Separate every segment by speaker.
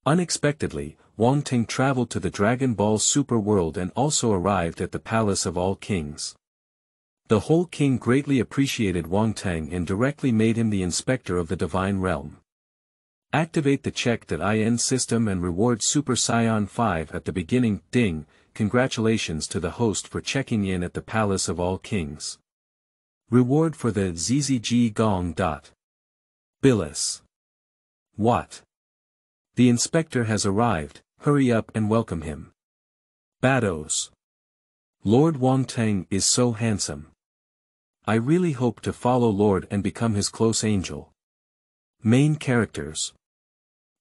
Speaker 1: Unexpectedly, Wang Teng traveled to the Dragon Ball Super world and also arrived at the Palace of All Kings. The whole king greatly appreciated Wang Teng and directly made him the inspector of the divine realm. Activate the check.in system and reward Super Saiyan 5 at the beginning. Ding, congratulations to the host for checking in at the Palace of All Kings. Reward for the Zizi Jiyi Gong. Billus. What? The inspector has arrived, hurry up and welcome him. Bados. Lord Wang Teng is so handsome. I really hope to follow Lord and become his close angel. Main characters.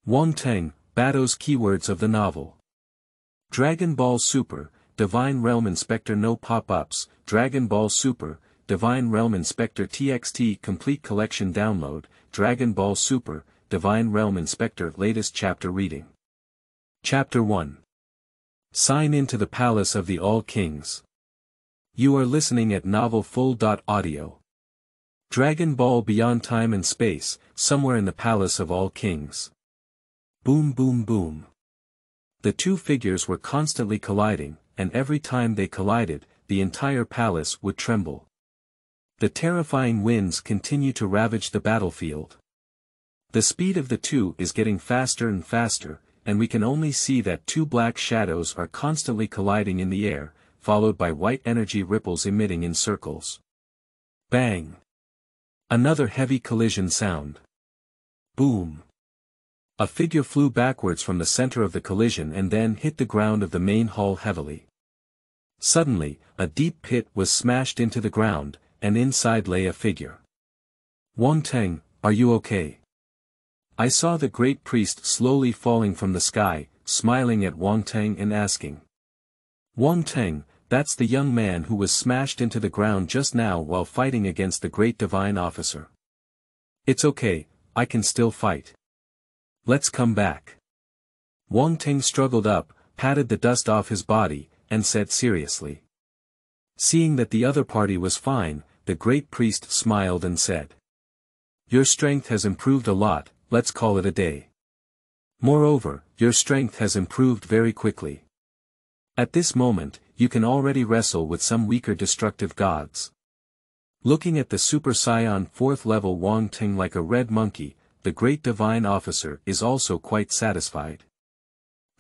Speaker 1: Wang Teng, Bados. Keywords of the novel. Dragon Ball Super, Divine Realm Inspector. No pop-ups. Dragon Ball Super, Divine Realm Inspector TXT Complete Collection Download. Dragon Ball Super, Divine Realm Inspector Latest Chapter Reading. Chapter 1. Sign in to the Palace of the All Kings. You are listening at Novel Full.audio. Dragon Ball Beyond Time and Space, somewhere in the Palace of All Kings. Boom boom boom. The two figures were constantly colliding, and every time they collided, the entire palace would tremble. The terrifying winds continue to ravage the battlefield. The speed of the two is getting faster and faster, and we can only see that two black shadows are constantly colliding in the air, followed by white energy ripples emitting in circles. Bang! Another heavy collision sound. Boom! A figure flew backwards from the center of the collision and then hit the ground of the main hall heavily. Suddenly, a deep pit was smashed into the ground, and inside lay a figure. Wang Teng, are you okay? I saw the great priest slowly falling from the sky, smiling at Wang Teng and asking. Wang Teng, that's the young man who was smashed into the ground just now while fighting against the great divine officer. It's okay, I can still fight. Let's come back. Wang Teng struggled up, patted the dust off his body, and said seriously. Seeing that the other party was fine, the great priest smiled and said. Your strength has improved a lot, let's call it a day. Moreover, your strength has improved very quickly. At this moment, you can already wrestle with some weaker destructive gods. Looking at the Super Saiyan 4th level Wang Teng like a red monkey, the great divine officer is also quite satisfied.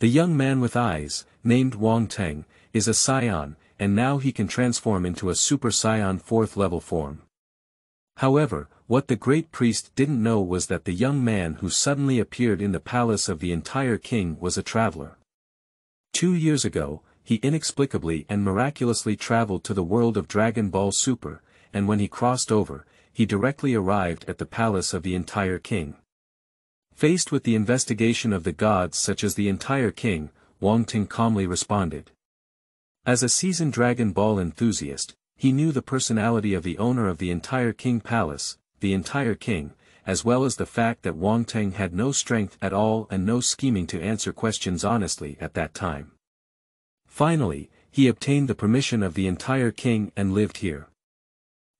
Speaker 1: The young man with eyes, named Wang Teng, is a Saiyan, and now he can transform into a Super Saiyan 4th level form. However, what the great priest didn't know was that the young man who suddenly appeared in the palace of the entire king was a traveler. 2 years ago, he inexplicably and miraculously traveled to the world of Dragon Ball Super, and when he crossed over, he directly arrived at the palace of the entire king. Faced with the investigation of the gods such as the entire king, Wang Teng calmly responded. As a seasoned Dragon Ball enthusiast, he knew the personality of the owner of the entire king palace, the entire king, as well as the fact that Wang Teng had no strength at all and no scheming to answer questions honestly at that time. Finally, he obtained the permission of the entire king and lived here.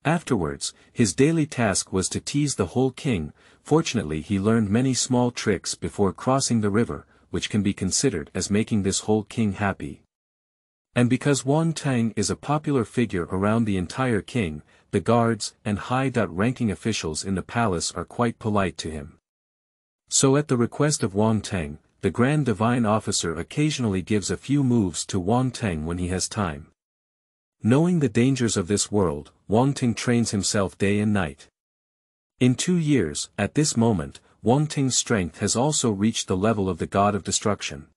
Speaker 1: Afterwards, his daily task was to tease the whole king. Fortunately he learned many small tricks before crossing the river, which can be considered as making this whole king happy. And because Wang Teng is a popular figure around the entire king, the guards and high-ranking officials in the palace are quite polite to him. So at the request of Wang Teng, the Grand Divine Officer occasionally gives a few moves to Wang Teng when he has time. Knowing the dangers of this world, Wang Teng trains himself day and night. In 2 years, at this moment, Wang Teng's strength has also reached the level of the God of Destruction.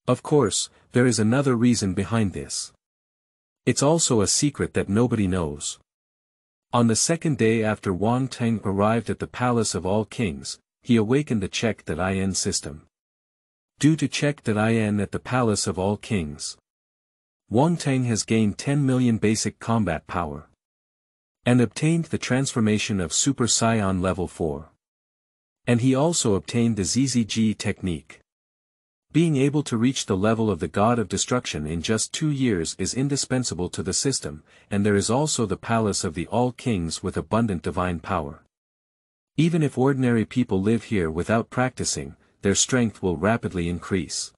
Speaker 1: Of course, there is another reason behind this. It's also a secret that nobody knows. On the second day after Wang Teng arrived at the Palace of All Kings, he awakened the check.in system. Due to check.in at the Palace of All Kings, Wang Teng has gained 10 million basic combat power. And obtained the transformation of Super Saiyan level 4. And he also obtained the Zizi Jiyi technique. Being able to reach the level of the God of Destruction in just 2 years is indispensable to the system, and there is also the Palace of the All Kings with abundant divine power. Even if ordinary people live here without practicing, their strength will rapidly increase.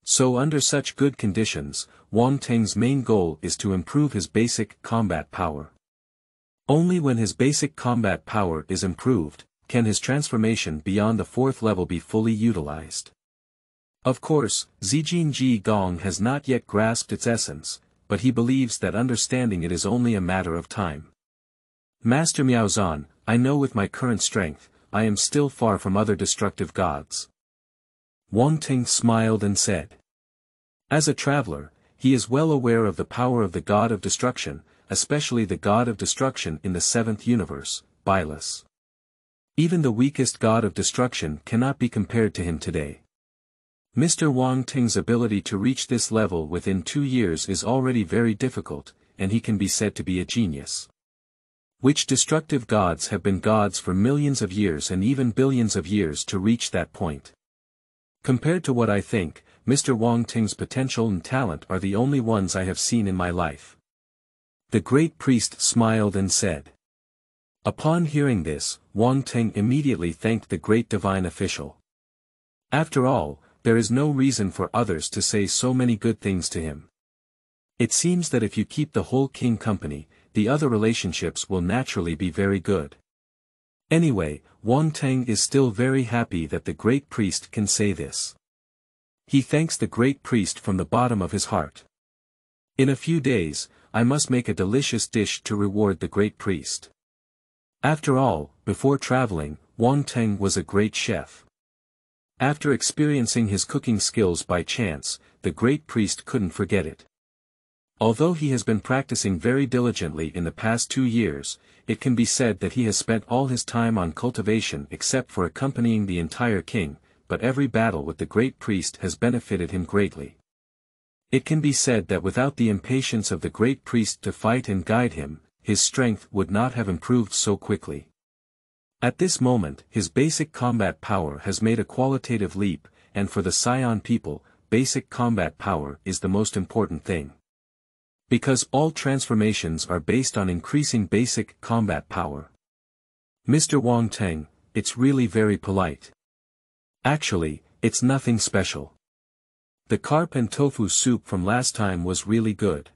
Speaker 1: So under such good conditions, Wang Teng's main goal is to improve his basic combat power. Only when his basic combat power is improved, can his transformation beyond the 4th level be fully utilized. Of course, Zizi Jiyi Gong has not yet grasped its essence, but he believes that understanding it is only a matter of time. Master Miaozan, I know with my current strength, I am still far from other destructive gods. Wang Teng smiled and said. As a traveler, he is well aware of the power of the god of destruction, especially the god of destruction in the 7th universe, Billus. Even the weakest god of destruction cannot be compared to him today. Mr. Wang Teng's ability to reach this level within 2 years is already very difficult, and he can be said to be a genius. Which destructive gods have been gods for millions of years and even billions of years to reach that point? Compared to what I think, Mr. Wang Teng's potential and talent are the only ones I have seen in my life. The great priest smiled and said. Upon hearing this, Wang Teng immediately thanked the great divine official. After all, there is no reason for others to say so many good things to him. It seems that if you keep the whole king company, the other relationships will naturally be very good. Anyway, Wang Teng is still very happy that the great priest can say this. He thanks the great priest from the bottom of his heart. In a few days, I must make a delicious dish to reward the great priest. After all, before traveling, Wang Teng was a great chef. After experiencing his cooking skills by chance, the great priest couldn't forget it. Although he has been practicing very diligently in the past 2 years, it can be said that he has spent all his time on cultivation except for accompanying the entire king, but every battle with the great priest has benefited him greatly. It can be said that without the impatience of the great priest to fight and guide him, his strength would not have improved so quickly. At this moment, his basic combat power has made a qualitative leap, and for the Saiyan people, basic combat power is the most important thing. Because all transformations are based on increasing basic combat power. Mr. Wang Teng, it's really very polite. Actually, it's nothing special. The carp and tofu soup from last time was really good.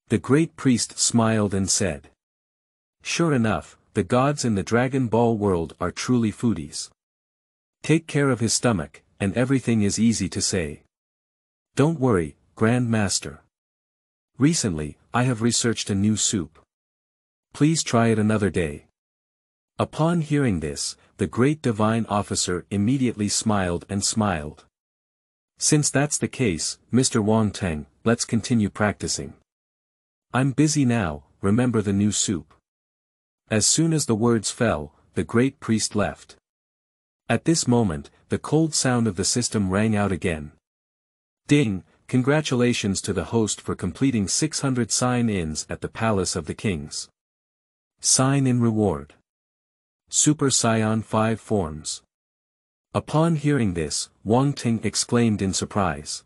Speaker 1: The great priest smiled and said. Sure enough, the gods in the Dragon Ball world are truly foodies. Take care of his stomach, and everything is easy to say. Don't worry, Grand Master. Recently, I have researched a new soup. Please try it another day. Upon hearing this, the great divine officer immediately smiled and smiled. Since that's the case, Mr. Wang Teng, let's continue practicing. I'm busy now, remember the new soup. As soon as the words fell, the great priest left. At this moment, the cold sound of the system rang out again. Ding! Congratulations to the host for completing 600 sign-ins at the Palace of the Kings. Sign-in reward. Super Saiyan 5 forms. Upon hearing this, Wang Teng exclaimed in surprise.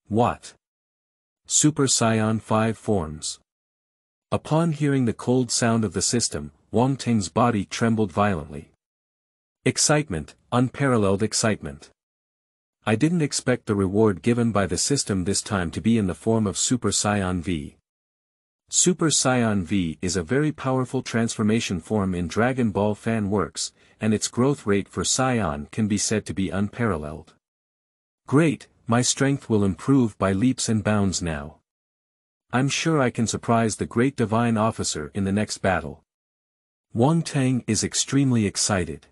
Speaker 1: What? Super Saiyan 5 forms. Upon hearing the cold sound of the system, Wang Teng's body trembled violently. Excitement, unparalleled excitement. I didn't expect the reward given by the system this time to be in the form of Super Saiyan V. Super Saiyan V is a very powerful transformation form in Dragon Ball fan works, and its growth rate for Saiyan can be said to be unparalleled. Great, my strength will improve by leaps and bounds now. I'm sure I can surprise the great divine officer in the next battle. Wang Teng is extremely excited.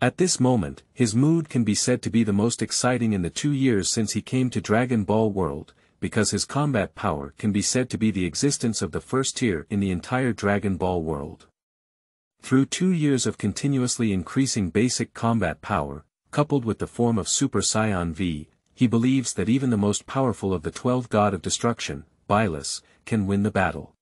Speaker 1: At this moment, his mood can be said to be the most exciting in the 2 years since he came to Dragon Ball world, because his combat power can be said to be the existence of the first tier in the entire Dragon Ball world. Through 2 years of continuously increasing basic combat power, coupled with the form of Super Saiyan V, he believes that even the most powerful of the 12 God of Destruction, Billus, can win the battle.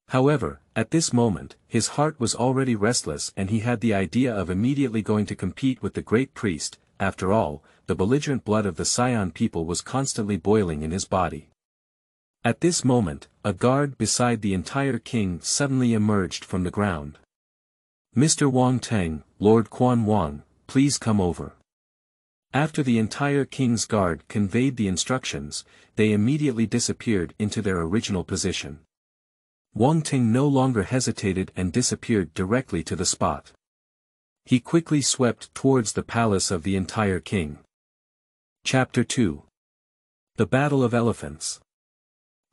Speaker 1: However, at this moment, his heart was already restless and he had the idea of immediately going to compete with the great priest. After all, the belligerent blood of the Saiyan people was constantly boiling in his body. At this moment, a guard beside the entire king suddenly emerged from the ground. Mr. Wang Teng, Lord Quan Wang, please come over. After the entire king's guard conveyed the instructions, they immediately disappeared into their original position. Wang Teng no longer hesitated and disappeared directly to the spot. He quickly swept towards the palace of the entire king. Chapter 2. The Battle of Elephants.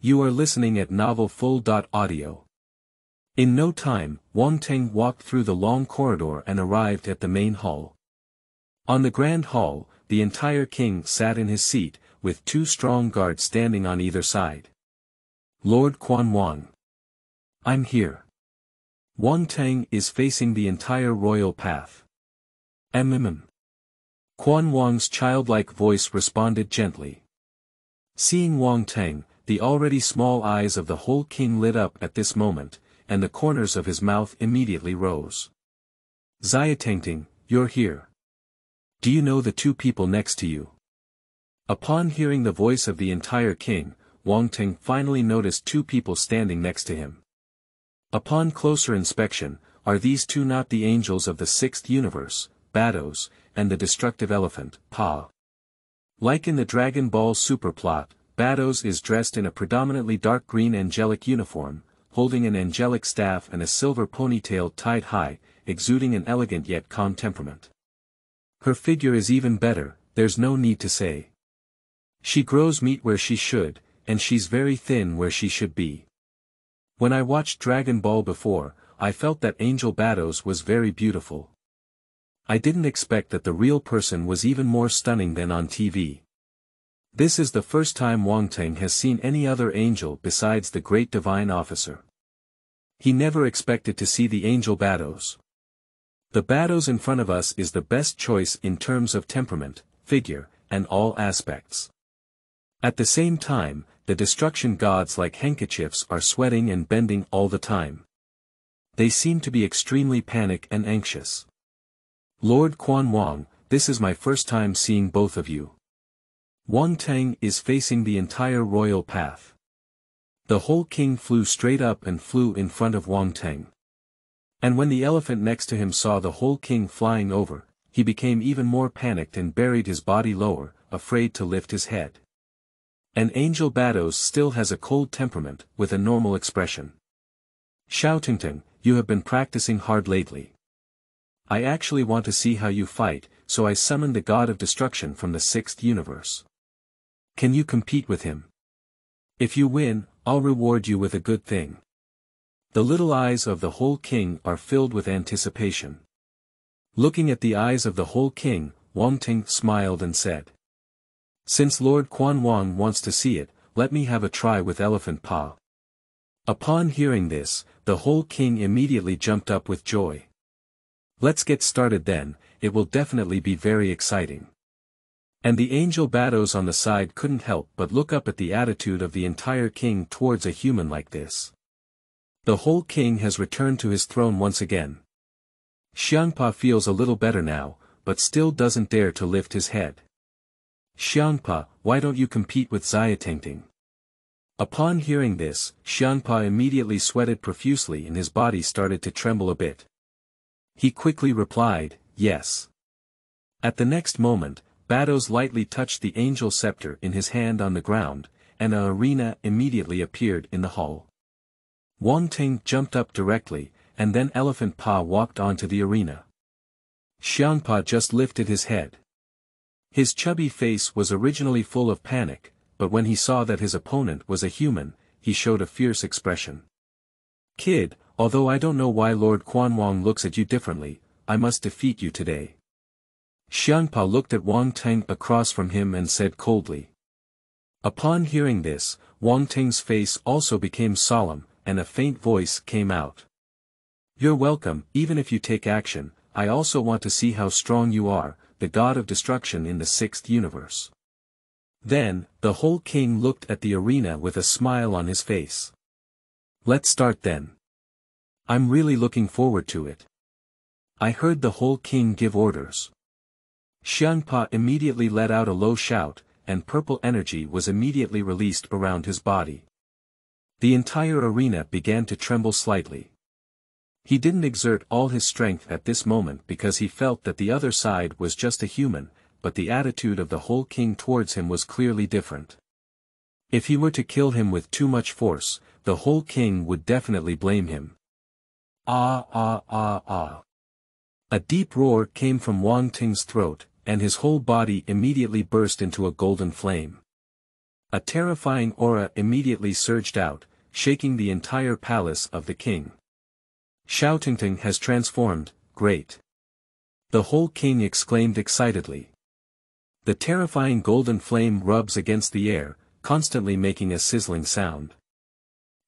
Speaker 1: You are listening at Novel Full.audio. In no time, Wang Teng walked through the long corridor and arrived at the main hall. On the grand hall, the entire king sat in his seat, with 2 strong guards standing on either side. Lord Quan Wang. I'm here. Wang Teng is facing the entire royal path. Quan Wang's childlike voice responded gently. Seeing Wang Teng, the already small eyes of the whole king lit up at this moment, and the corners of his mouth immediately rose. Ziyi, you're here. Do you know the 2 people next to you? Upon hearing the voice of the entire king, Wang Teng finally noticed 2 people standing next to him. Upon closer inspection, are these 2 not the angels of the 6th universe, Bados, and the destructive elephant, Pa? Like in the Dragon Ball Super plot, Bados is dressed in a predominantly dark green angelic uniform, holding an angelic staff and a silver ponytail tied high, exuding an elegant yet calm temperament. Her figure is even better, there's no need to say. She grows meat where she should, and she's very thin where she should be. When I watched Dragon Ball before, I felt that Angel Bados was very beautiful. I didn't expect that the real person was even more stunning than on TV. This is the first time Wang Teng has seen any other angel besides the great divine officer. He never expected to see the Angel Bados. The Bados in front of us is the best choice in terms of temperament, figure, and all aspects. At the same time, the destruction gods like handkerchiefs are sweating and bending all the time. They seem to be extremely panicked and anxious. Lord Quan Wang, this is my first time seeing both of you. Wang Teng is facing the entire royal path. The whole king flew straight up and flew in front of Wang Teng. And when the elephant next to him saw the whole king flying over, he became even more panicked and buried his body lower, afraid to lift his head. And Angel Bados still has a cold temperament, with a normal expression. Xiaotingting, you have been practicing hard lately. I actually want to see how you fight, so I summoned the god of destruction from the 6th universe. Can you compete with him? If you win, I'll reward you with a good thing. The little eyes of the whole king are filled with anticipation. Looking at the eyes of the whole king, Wang Teng smiled and said. Since Lord Quan Wang wants to see it, let me have a try with Elephant Pa. Upon hearing this, the whole king immediately jumped up with joy. Let's get started then, it will definitely be very exciting. And the Angel Bados on the side couldn't help but look up at the attitude of the entire king towards a human like this. The whole king has returned to his throne once again. Xiangpa feels a little better now, but still doesn't dare to lift his head. Xiangpa, why don't you compete with Ziyi? Upon hearing this, Xiangpa immediately sweated profusely and his body started to tremble a bit. He quickly replied, yes. At the next moment, Bados lightly touched the angel scepter in his hand on the ground, and an arena immediately appeared in the hall. Wang Teng jumped up directly, and then Elephant Pa walked onto the arena. Xiangpa just lifted his head. His chubby face was originally full of panic, but when he saw that his opponent was a human, he showed a fierce expression. Kid, although I don't know why Lord Quan Wang looks at you differently, I must defeat you today. Xiangpa looked at Wang Teng across from him and said coldly. Upon hearing this, Wang Teng's face also became solemn, and a faint voice came out. You're welcome, even if you take action, I also want to see how strong you are, the god of destruction in the 6th universe. Then, the whole king looked at the arena with a smile on his face. Let's start then. I'm really looking forward to it. I heard the whole king give orders. Xiangpa immediately let out a low shout, and purple energy was immediately released around his body. The entire arena began to tremble slightly. He didn't exert all his strength at this moment because he felt that the other side was just a human, but the attitude of the whole king towards him was clearly different. If he were to kill him with too much force, the whole king would definitely blame him. Ah ah ah ah. A deep roar came from Wang Teng's throat, and his whole body immediately burst into a golden flame. A terrifying aura immediately surged out, shaking the entire palace of the king. Xiaotongtong has transformed, great. The whole king exclaimed excitedly. The terrifying golden flame rubs against the air, constantly making a sizzling sound.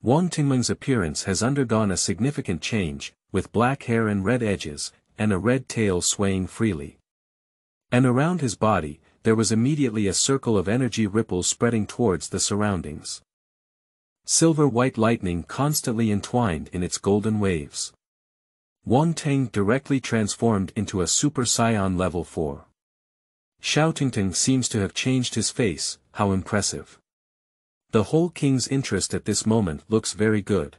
Speaker 1: Wang Teng's appearance has undergone a significant change, with black hair and red edges, and a red tail swaying freely. And around his body, there was immediately a circle of energy ripples spreading towards the surroundings. Silver-white lightning constantly entwined in its golden waves. Wang Teng directly transformed into a Super Saiyan level 4. Xiaotongtong seems to have changed his face, how impressive. The whole king's interest at this moment looks very good.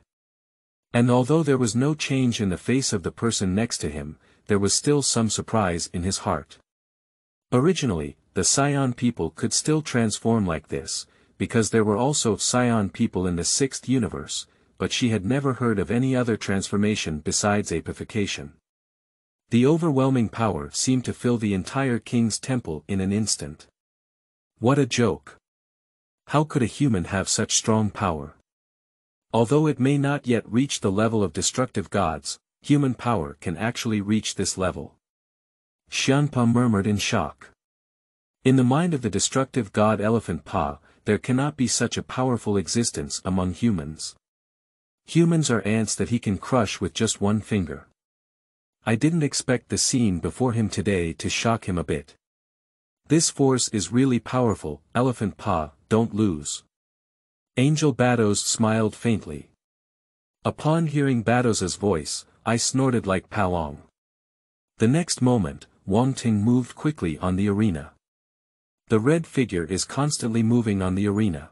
Speaker 1: And although there was no change in the face of the person next to him, there was still some surprise in his heart. Originally, the Saiyan people could still transform like this, because there were also Saiyan people in the 6th universe, but she had never heard of any other transformation besides apification. The overwhelming power seemed to fill the entire king's temple in an instant. What a joke! How could a human have such strong power? Although it may not yet reach the level of destructive gods, human power can actually reach this level. Xianpa murmured in shock. In the mind of the destructive god Elephant Pa, there cannot be such a powerful existence among humans. Humans are ants that he can crush with just one finger. I didn't expect the scene before him today to shock him a bit. This force is really powerful, Elephant Pa, don't lose. Angel Bados smiled faintly. Upon hearing Bados's voice, I snorted like Palong. The next moment, Wang Teng moved quickly on the arena. The red figure is constantly moving on the arena.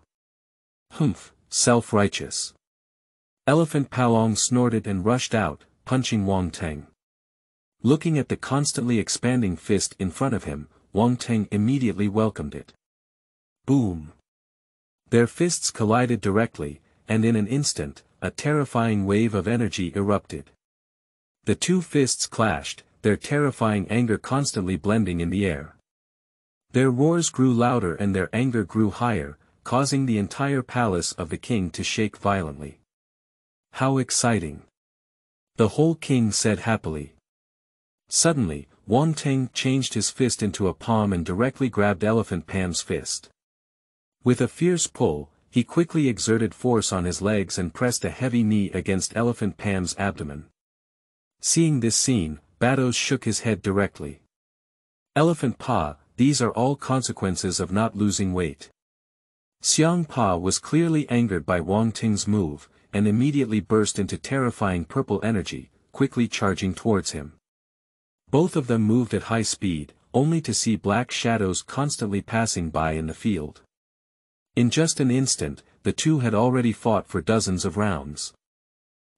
Speaker 1: Humph, self-righteous. Elephant Palong snorted and rushed out, punching Wang Teng. Looking at the constantly expanding fist in front of him, Wang Teng immediately welcomed it. Boom! Their fists collided directly, and in an instant, a terrifying wave of energy erupted. The two fists clashed, their terrifying anger constantly blending in the air. Their roars grew louder and their anger grew higher, causing the entire palace of the king to shake violently. How exciting! The whole king said happily. Suddenly, Wang Teng changed his fist into a palm and directly grabbed Elephant Pam's fist. With a fierce pull, he quickly exerted force on his legs and pressed a heavy knee against Elephant Pam's abdomen. Seeing this scene, Bados shook his head directly. Elephant Pa, these are all consequences of not losing weight. Xiang Pa was clearly angered by Wang Teng's move, and immediately burst into terrifying purple energy, quickly charging towards him. Both of them moved at high speed, only to see black shadows constantly passing by in the field. In just an instant, the two had already fought for dozens of rounds.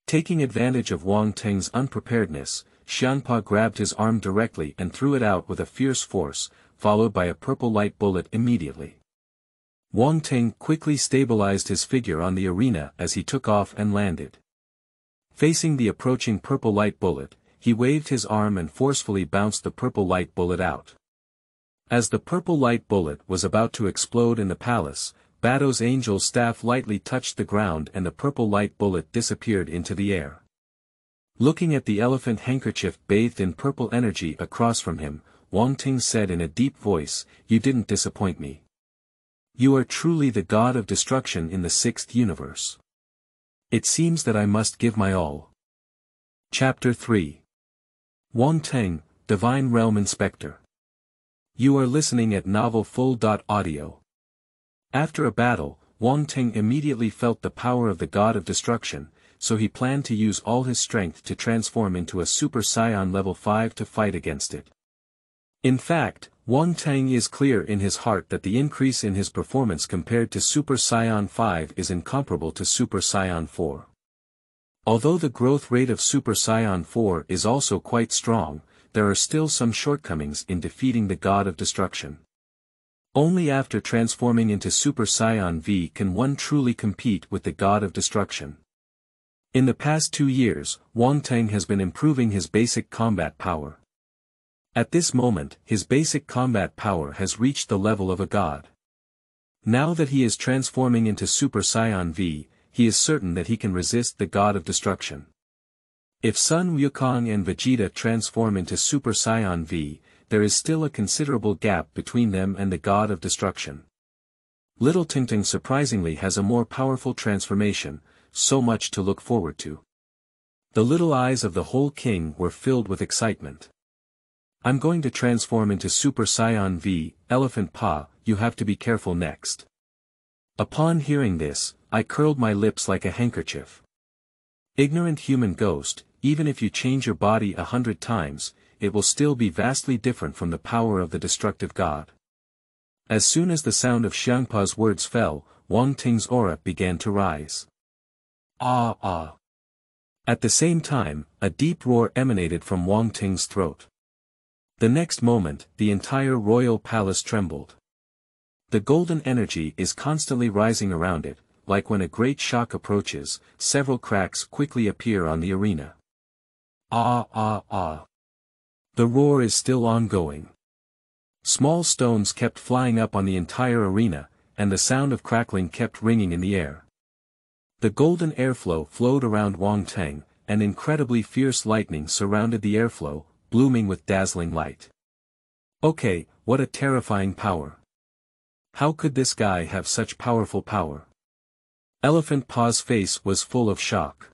Speaker 1: Taking advantage of Wang Teng's unpreparedness, Xianpa grabbed his arm directly and threw it out with a fierce force, followed by a purple light bullet immediately. Wang Teng quickly stabilized his figure on the arena as he took off and landed. Facing the approaching purple light bullet, he waved his arm and forcefully bounced the purple light bullet out. As the purple light bullet was about to explode in the palace, Bado's angel staff lightly touched the ground and the purple light bullet disappeared into the air. Looking at the elephant handkerchief bathed in purple energy across from him, Wang Teng said in a deep voice, "You didn't disappoint me. You are truly the god of destruction in the 6th universe. It seems that I must give my all." Chapter 3. Wang Teng, Divine Realm Inspector. You are listening at novelfull.audio. After a battle, Wang Teng immediately felt the power of the god of destruction, so he planned to use all his strength to transform into a Super Saiyan level 5 to fight against it. In fact, Wang Teng is clear in his heart that the increase in his performance compared to Super Saiyan 5 is incomparable to Super Saiyan 4. Although the growth rate of Super Saiyan 4 is also quite strong, there are still some shortcomings in defeating the God of Destruction. Only after transforming into Super Saiyan V can one truly compete with the God of Destruction. In the past 2 years, Wang Teng has been improving his basic combat power. At this moment, his basic combat power has reached the level of a god. Now that he is transforming into Super Saiyan V, he is certain that he can resist the God of Destruction. If Sun Wukong and Vegeta transform into Super Saiyan V, there is still a considerable gap between them and the God of Destruction. Little Tingting surprisingly has a more powerful transformation, so much to look forward to. The little eyes of the whole king were filled with excitement. I'm going to transform into Super Saiyan V, Elephant Pa, you have to be careful next. Upon hearing this, I curled my lips like a handkerchief. Ignorant human ghost, even if you change your body 100 times, it will still be vastly different from the power of the destructive god. As soon as the sound of Xiangpa's words fell, Wang Teng's aura began to rise. Ah ah. At the same time, a deep roar emanated from Wang Teng's throat. The next moment, the entire royal palace trembled. The golden energy is constantly rising around it, like when a great shock approaches, several cracks quickly appear on the arena. Ah ah ah. The roar is still ongoing. Small stones kept flying up on the entire arena, and the sound of crackling kept ringing in the air. The golden airflow flowed around Wang Teng, and incredibly fierce lightning surrounded the airflow, blooming with dazzling light. Okay, what a terrifying power. How could this guy have such powerful power? Elephant Pa's face was full of shock.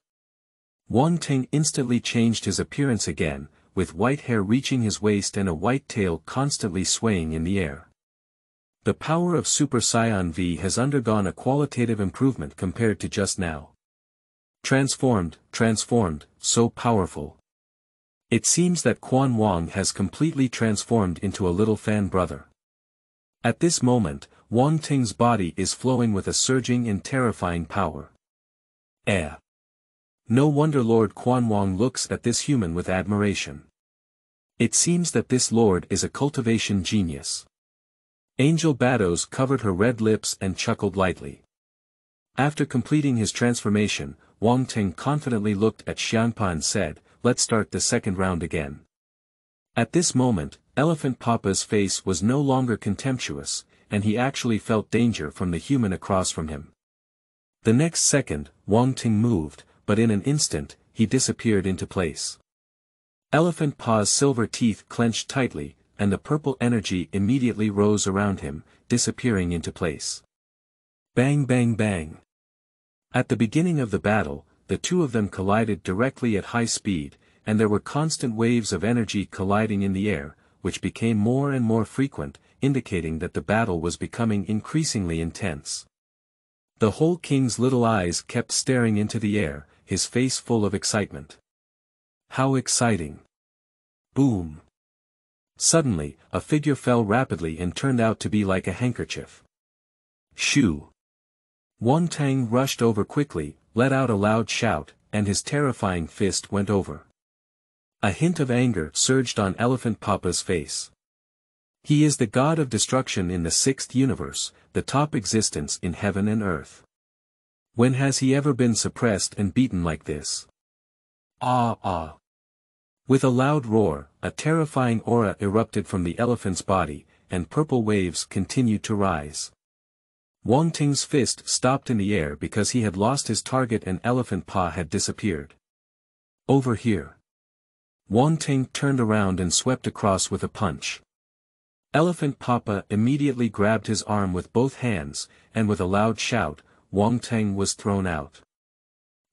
Speaker 1: Wang Teng instantly changed his appearance again, with white hair reaching his waist and a white tail constantly swaying in the air. The power of Super Saiyan V has undergone a qualitative improvement compared to just now. Transformed, so powerful. It seems that Quan Wang has completely transformed into a little fan brother. At this moment, Wang Teng's body is flowing with a surging and terrifying power. No wonder Lord Quan Wang looks at this human with admiration. It seems that this lord is a cultivation genius. Angel Bados covered her red lips and chuckled lightly. After completing his transformation, Wang Teng confidently looked at Xiangpa and said, "Let's start the second round again." At this moment, Elephant Papa's face was no longer contemptuous, and he actually felt danger from the human across from him. The next second, Wang Teng moved, but in an instant, he disappeared into place. Elephant Pa's silver teeth clenched tightly, and the purple energy immediately rose around him, disappearing into place. Bang bang bang. At the beginning of the battle, the two of them collided directly at high speed, and there were constant waves of energy colliding in the air, which became more and more frequent, indicating that the battle was becoming increasingly intense. The whole king's little eyes kept staring into the air, his face full of excitement. How exciting! Boom! Suddenly, a figure fell rapidly and turned out to be like a handkerchief. Shoo! Wang Teng rushed over quickly, let out a loud shout, and his terrifying fist went over. A hint of anger surged on Elephant Papa's face. He is the god of destruction in the sixth universe, the top existence in heaven and earth. When has he ever been suppressed and beaten like this? Ah ah! With a loud roar, a terrifying aura erupted from the elephant's body, and purple waves continued to rise. Wang Teng's fist stopped in the air because he had lost his target and Elephant Pa had disappeared. Over here. Wang Teng turned around and swept across with a punch. Elephant Papa immediately grabbed his arm with both hands, and with a loud shout, Wang Teng was thrown out.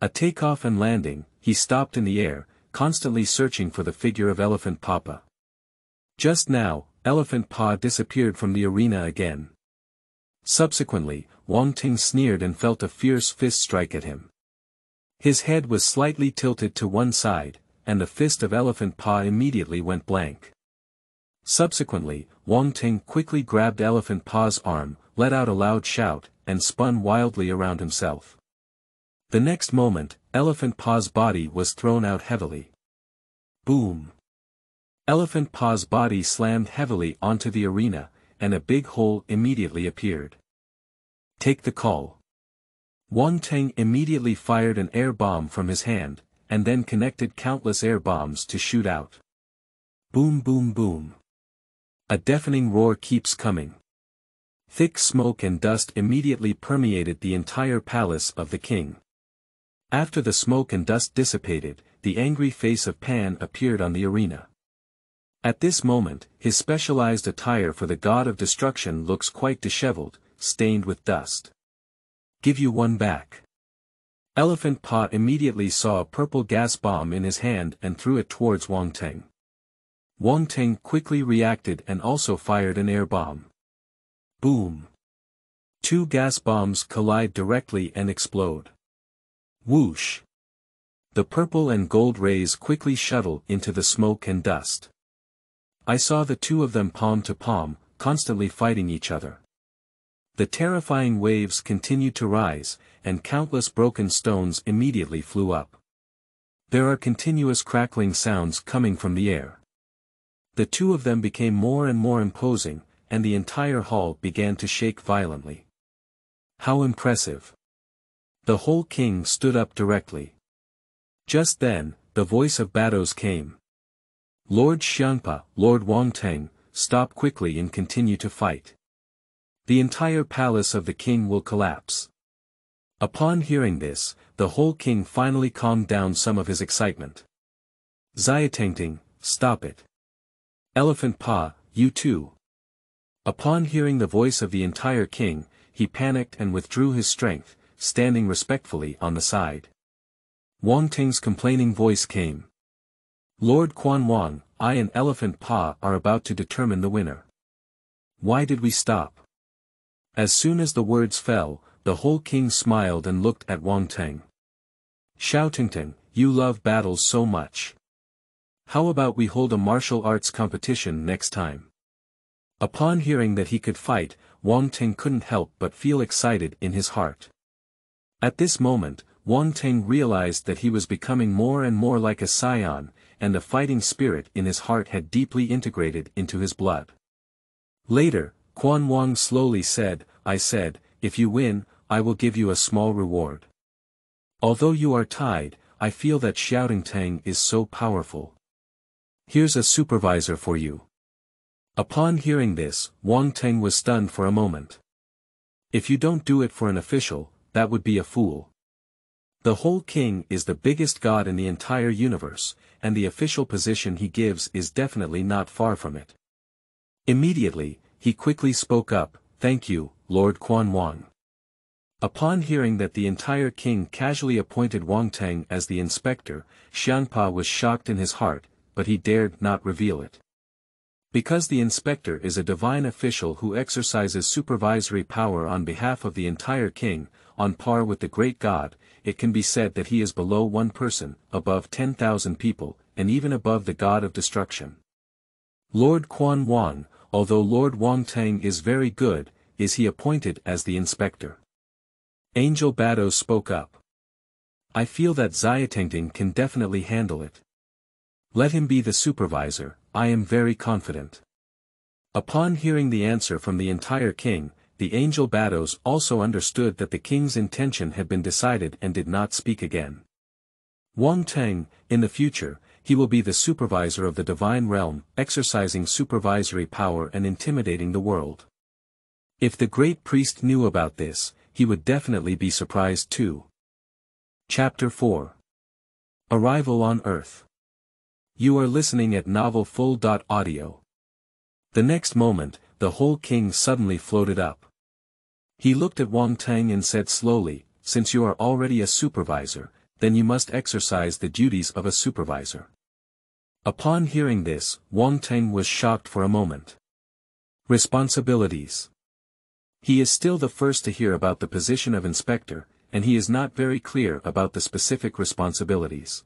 Speaker 1: A takeoff and landing, he stopped in the air, constantly searching for the figure of Elephant Papa. Just now, Elephant Pa disappeared from the arena again. Subsequently, Wang Teng sneered and felt a fierce fist strike at him. His head was slightly tilted to one side, and the fist of Elephant Pa immediately went blank. Subsequently, Wang Teng quickly grabbed Elephant Pa's arm, let out a loud shout, and spun wildly around himself. The next moment, Elephant Paw's body was thrown out heavily. Boom! Elephant Paw's body slammed heavily onto the arena, and a big hole immediately appeared. Take the call. Wang Teng immediately fired an air bomb from his hand, and then connected countless air bombs to shoot out. Boom boom boom. A deafening roar keeps coming. Thick smoke and dust immediately permeated the entire palace of the king. After the smoke and dust dissipated, the angry face of Pan appeared on the arena. At this moment, his specialized attire for the god of destruction looks quite disheveled, stained with dust. Give you one back. Elephant Paw immediately saw a purple gas bomb in his hand and threw it towards Wang Teng. Wang Teng quickly reacted and also fired an air bomb. Boom! Two gas bombs collide directly and explode. Whoosh! The purple and gold rays quickly shuttle into the smoke and dust. I saw the two of them palm to palm, constantly fighting each other. The terrifying waves continued to rise, and countless broken stones immediately flew up. There are continuous crackling sounds coming from the air. The two of them became more and more imposing, and the entire hall began to shake violently. How impressive! The whole king stood up directly. Just then, the voice of Bados came. Lord Xianpa, Lord Wang Teng, stop quickly and continue to fight. The entire palace of the king will collapse. Upon hearing this, the whole king finally calmed down some of his excitement. Ziyi, stop it. Elephant Paw, you too. Upon hearing the voice of the entire king, he panicked and withdrew his strength, standing respectfully on the side. Wang Teng's complaining voice came. Lord Quan Wang, I and Elephant Paw are about to determine the winner. Why did we stop? As soon as the words fell, the whole king smiled and looked at Wang Teng. Xiaotingting, you love battles so much. How about we hold a martial arts competition next time? Upon hearing that he could fight, Wang Teng couldn't help but feel excited in his heart. At this moment, Wang Teng realized that he was becoming more and more like a Saiyan, and the fighting spirit in his heart had deeply integrated into his blood. Later, Quan Wang slowly said, I said, if you win, I will give you a small reward. Although you are tied, I feel that Xiaotingting is so powerful. Here's a supervisor for you. Upon hearing this, Wang Teng was stunned for a moment. If you don't do it for an official, that would be a fool. The whole king is the biggest god in the entire universe, and the official position he gives is definitely not far from it. Immediately, he quickly spoke up, thank you, Lord Quan Wang. Upon hearing that the entire king casually appointed Wang Teng as the inspector, Xianpa was shocked in his heart, but he dared not reveal it. Because the inspector is a divine official who exercises supervisory power on behalf of the entire king, on par with the great god, it can be said that he is below one person, above 10,000 people, and even above the god of destruction. Lord Quan Wang, although Lord Wang Teng is very good, is he appointed as the inspector? Angel Bados spoke up. I feel that Ziyi can definitely handle it. Let him be the supervisor, I am very confident. Upon hearing the answer from the entire king, the angel Bados also understood that the king's intention had been decided and did not speak again. Wang Teng, in the future, he will be the supervisor of the divine realm, exercising supervisory power and intimidating the world. If the great priest knew about this, he would definitely be surprised too. Chapter 4. Arrival on Earth. You are listening at novelfull.audio. The next moment, the whole king suddenly floated up. He looked at Wang Teng and said slowly, since you are already a supervisor, then you must exercise the duties of a supervisor. Upon hearing this, Wang Teng was shocked for a moment. Responsibilities. He is still the first to hear about the position of inspector, and he is not very clear about the specific responsibilities.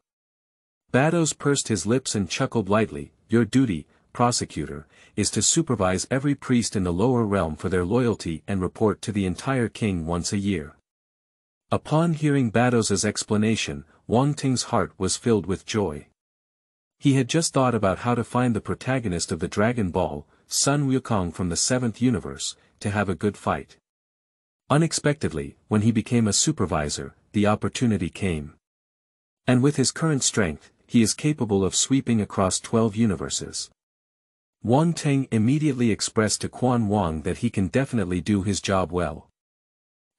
Speaker 1: Bados pursed his lips and chuckled lightly, your duty, prosecutor, is to supervise every priest in the lower realm for their loyalty and report to the entire king once a year. Upon hearing Bados's explanation, Wang Teng's heart was filled with joy. He had just thought about how to find the protagonist of the Dragon Ball, Sun Wukong from the 7th universe, to have a good fight. Unexpectedly, when he became a supervisor, the opportunity came. And with his current strength, he is capable of sweeping across 12 universes. Wang Teng immediately expressed to Quan Wang that he can definitely do his job well.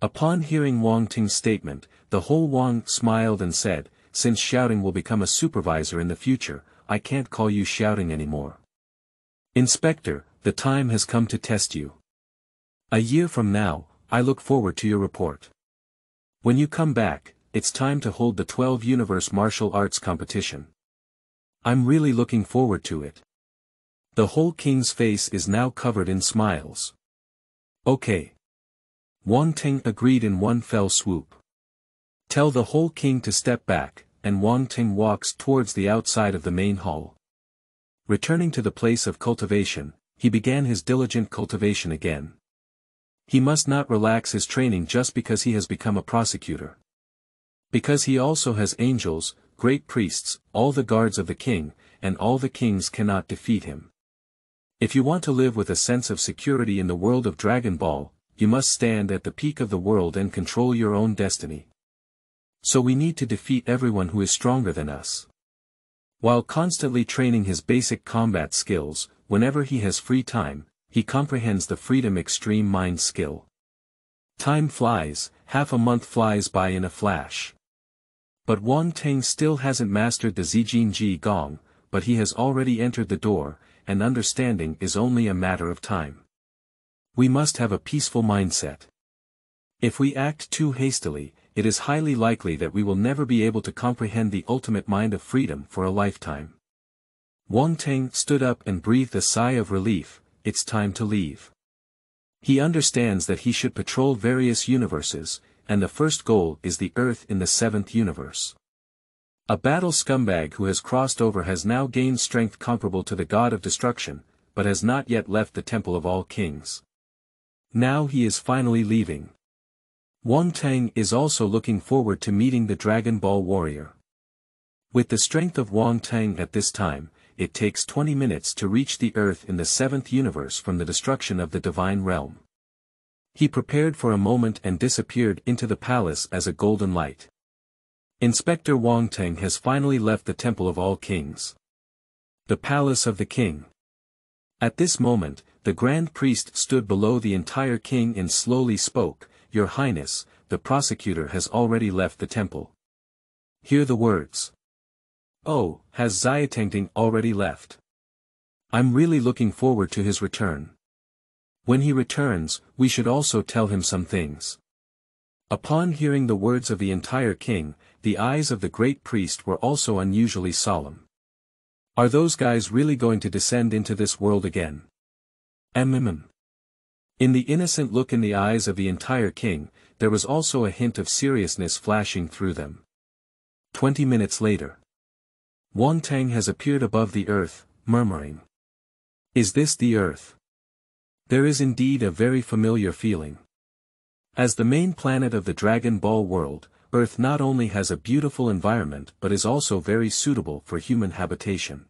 Speaker 1: Upon hearing Wang Teng's statement, the whole Wang smiled and said, "Since shouting will become a supervisor in the future, I can't call you shouting anymore. Inspector, the time has come to test you. A year from now, I look forward to your report. When you come back, it's time to hold the 12 Universe Martial Arts competition. I'm really looking forward to it." The whole king's face is now covered in smiles. Okay. Wang Teng agreed in one fell swoop. Tell the whole king to step back, and Wang Teng walks towards the outside of the main hall. Returning to the place of cultivation, he began his diligent cultivation again. He must not relax his training just because he has become a prosecutor. Because he also has angels, great priests, all the guards of the king, and all the kings cannot defeat him. If you want to live with a sense of security in the world of Dragon Ball, you must stand at the peak of the world and control your own destiny. So we need to defeat everyone who is stronger than us. While constantly training his basic combat skills, whenever he has free time, he comprehends the Freedom Extreme Mind skill. Time flies, half a month flies by in a flash. But Wang Teng still hasn't mastered the Zizi Jiyi Gong, but he has already entered the door, and understanding is only a matter of time. We must have a peaceful mindset. If we act too hastily, it is highly likely that we will never be able to comprehend the ultimate mind of freedom for a lifetime. Wang Teng stood up and breathed a sigh of relief. It's time to leave. He understands that he should patrol various universes, and the first goal is the Earth in the 7th universe. A battle scumbag who has crossed over has now gained strength comparable to the God of Destruction, but has not yet left the Temple of All Kings. Now he is finally leaving. Wang Teng is also looking forward to meeting the Dragon Ball warrior. With the strength of Wang Teng at this time, it takes 20 minutes to reach the Earth in the 7th universe from the destruction of the Divine Realm. He prepared for a moment and disappeared into the palace as a golden light. Inspector Wang Teng has finally left the Temple of All Kings. The Palace of the King. At this moment, the Grand Priest stood below the entire king and slowly spoke, "Your Highness, the prosecutor has already left the temple." Hear the words. Oh, has Xiaotengting already left? I'm really looking forward to his return. When he returns, we should also tell him some things. Upon hearing the words of the entire king, the eyes of the great priest were also unusually solemn. Are those guys really going to descend into this world again? In the innocent look in the eyes of the entire king, there was also a hint of seriousness flashing through them. 20 minutes later. Wang Teng has appeared above the earth, murmuring. Is this the earth? There is indeed a very familiar feeling. As the main planet of the Dragon Ball world, Earth not only has a beautiful environment but is also very suitable for human habitation.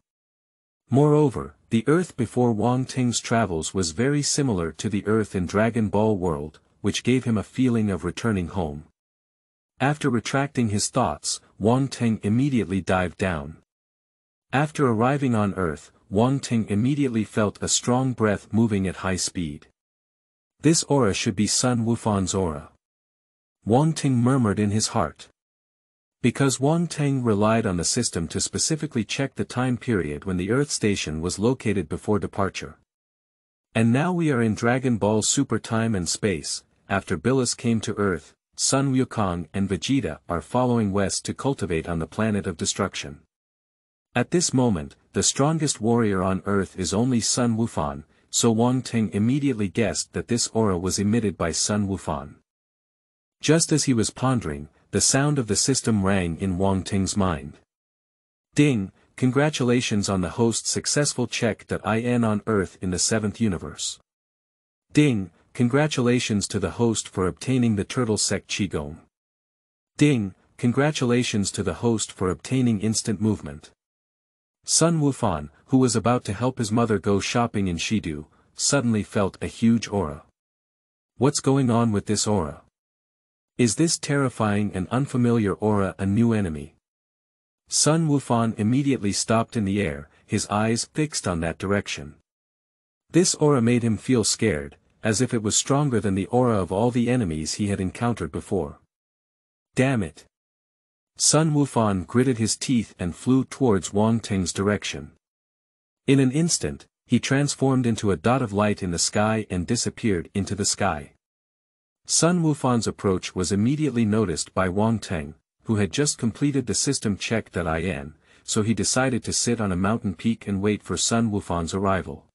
Speaker 1: Moreover, the Earth before Wang Teng's travels was very similar to the Earth in Dragon Ball world, which gave him a feeling of returning home. After retracting his thoughts, Wang Teng immediately dived down. After arriving on Earth, Wang Teng immediately felt a strong breath moving at high speed. This aura should be Sun Wufan's aura. Wang Teng murmured in his heart. Because Wang Teng relied on the system to specifically check the time period when the Earth station was located before departure. And now we are in Dragon Ball Super Time and Space. After Billus came to Earth, Sun Wukong and Vegeta are following west to cultivate on the planet of destruction. At this moment, the strongest warrior on Earth is only Sun Wufan, so Wang Teng immediately guessed that this aura was emitted by Sun Wufan. Just as he was pondering, the sound of the system rang in Wang Teng's mind. Ding, congratulations on the host's successful check.in on Earth in the 7th universe. Ding, congratulations to the host for obtaining the Turtle Sect Qigong. Ding, congratulations to the host for obtaining instant movement. Sun Wufan, who was about to help his mother go shopping in Shidu, suddenly felt a huge aura. What's going on with this aura? Is this terrifying and unfamiliar aura a new enemy? Sun Wufan immediately stopped in the air, his eyes fixed on that direction. This aura made him feel scared, as if it was stronger than the aura of all the enemies he had encountered before. Damn it! Sun Wufan gritted his teeth and flew towards Wang Teng's direction. In an instant, he transformed into a dot of light in the sky and disappeared into the sky. Sun Wufan's approach was immediately noticed by Wang Teng, who had just completed the system check that IN, so he decided to sit on a mountain peak and wait for Sun Wufan's arrival.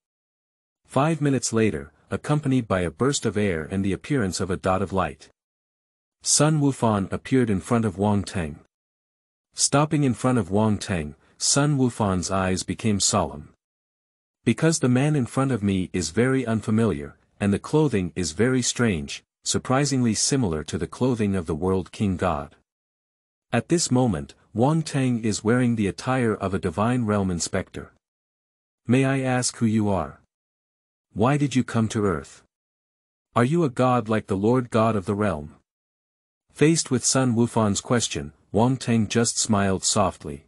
Speaker 1: 5 minutes later, accompanied by a burst of air and the appearance of a dot of light, Sun Wufan appeared in front of Wang Teng. Stopping in front of Wang Teng, Sun Wufan's eyes became solemn. Because the man in front of me is very unfamiliar, and the clothing is very strange, surprisingly similar to the clothing of the World King God. At this moment, Wang Teng is wearing the attire of a divine realm inspector. May I ask who you are? Why did you come to Earth? Are you a god like the Lord God of the realm? Faced with Sun Wufan's question, Wang Teng just smiled softly.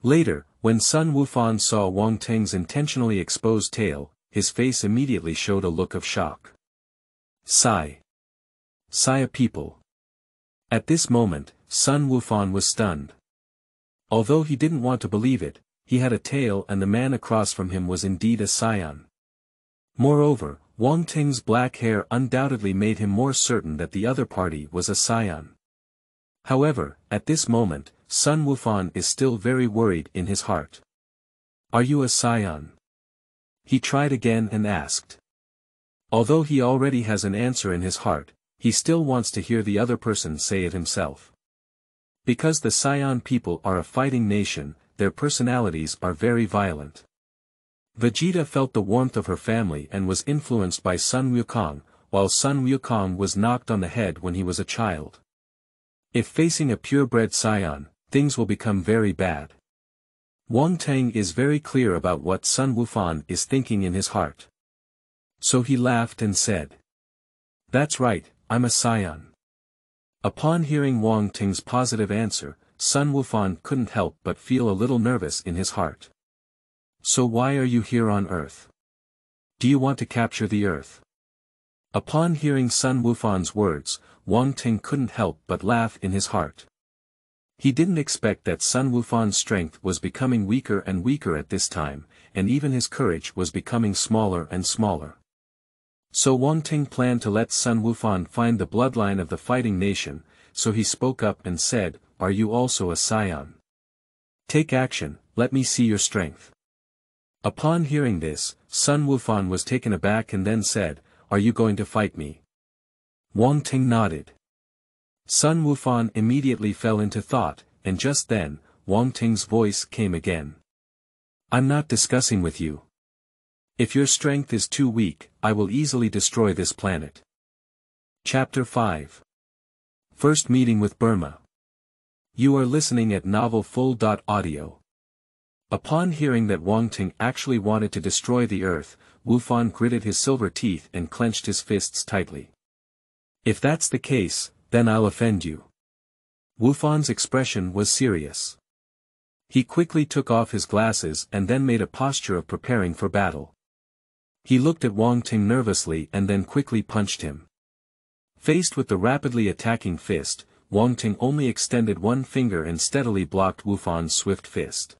Speaker 1: Later, when Sun Wufan saw Wang Teng's intentionally exposed tail, his face immediately showed a look of shock. Sigh. Saya people. At this moment, Sun Wufan was stunned. Although he didn't want to believe it, he had a tail and the man across from him was indeed a Saiyan. Moreover, Wang Teng's black hair undoubtedly made him more certain that the other party was a Saiyan. However, at this moment, Sun Wufan is still very worried in his heart. Are you a Saiyan? He tried again and asked. Although he already has an answer in his heart, he still wants to hear the other person say it himself. Because the Saiyan people are a fighting nation, their personalities are very violent. Vegeta felt the warmth of her family and was influenced by Sun Wukong, while Sun Wukong was knocked on the head when he was a child. If facing a purebred Saiyan, things will become very bad. Wang Teng is very clear about what Sun Wufan is thinking in his heart. So he laughed and said. That's right, I'm a Saiyan. Upon hearing Wang Teng's positive answer, Sun Wufan couldn't help but feel a little nervous in his heart. So why are you here on Earth? Do you want to capture the Earth? Upon hearing Sun Wufan's words, Wang Teng couldn't help but laugh in his heart. He didn't expect that Sun Wufan's strength was becoming weaker and weaker at this time, and even his courage was becoming smaller and smaller. So Wang Teng planned to let Sun Wufan find the bloodline of the fighting nation, so he spoke up and said, Are you also a Saiyan? Take action, let me see your strength. Upon hearing this, Sun Wufan was taken aback and then said, Are you going to fight me? Wang Teng nodded. Sun Wufan immediately fell into thought, and just then, Wang Teng's voice came again. I'm not discussing with you. If your strength is too weak, I will easily destroy this planet. Chapter 5. First Meeting with Burma. You are listening at Novel Full.audio. Upon hearing that Wang Teng actually wanted to destroy the Earth, Wufan gritted his silver teeth and clenched his fists tightly. If that's the case, then I'll offend you. Wufan's expression was serious. He quickly took off his glasses and then made a posture of preparing for battle. He looked at Wang Teng nervously and then quickly punched him. Faced with the rapidly attacking fist, Wang Teng only extended one finger and steadily blocked Wufan's swift fist.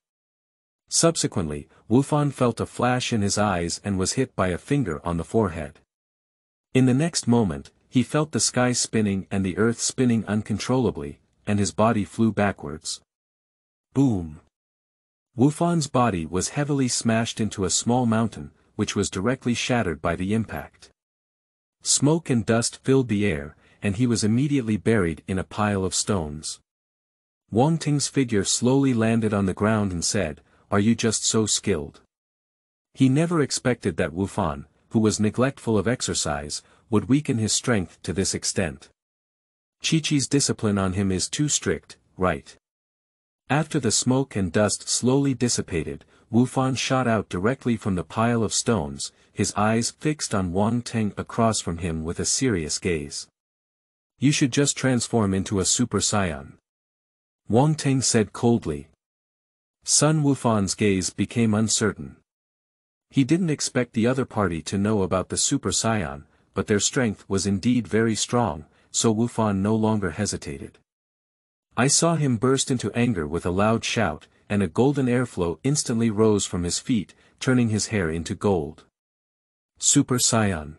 Speaker 1: Subsequently, Wufan felt a flash in his eyes and was hit by a finger on the forehead. In the next moment, he felt the sky spinning and the earth spinning uncontrollably, and his body flew backwards. Boom! Wufan's body was heavily smashed into a small mountain, which was directly shattered by the impact. Smoke and dust filled the air, and he was immediately buried in a pile of stones. Wang Teng's figure slowly landed on the ground and said, Are you just so skilled? He never expected that Wufan, who was neglectful of exercise, would weaken his strength to this extent. Chi-Chi's discipline on him is too strict, right? After the smoke and dust slowly dissipated, Wu Fan shot out directly from the pile of stones, his eyes fixed on Wang Teng across from him with a serious gaze. You should just transform into a Super Saiyan. Wang Teng said coldly. Sun Wufan's gaze became uncertain. He didn't expect the other party to know about the Super Saiyan, but their strength was indeed very strong, so Wu Fan no longer hesitated. I saw him burst into anger with a loud shout, and a golden airflow instantly rose from his feet, turning his hair into gold. Super Saiyan.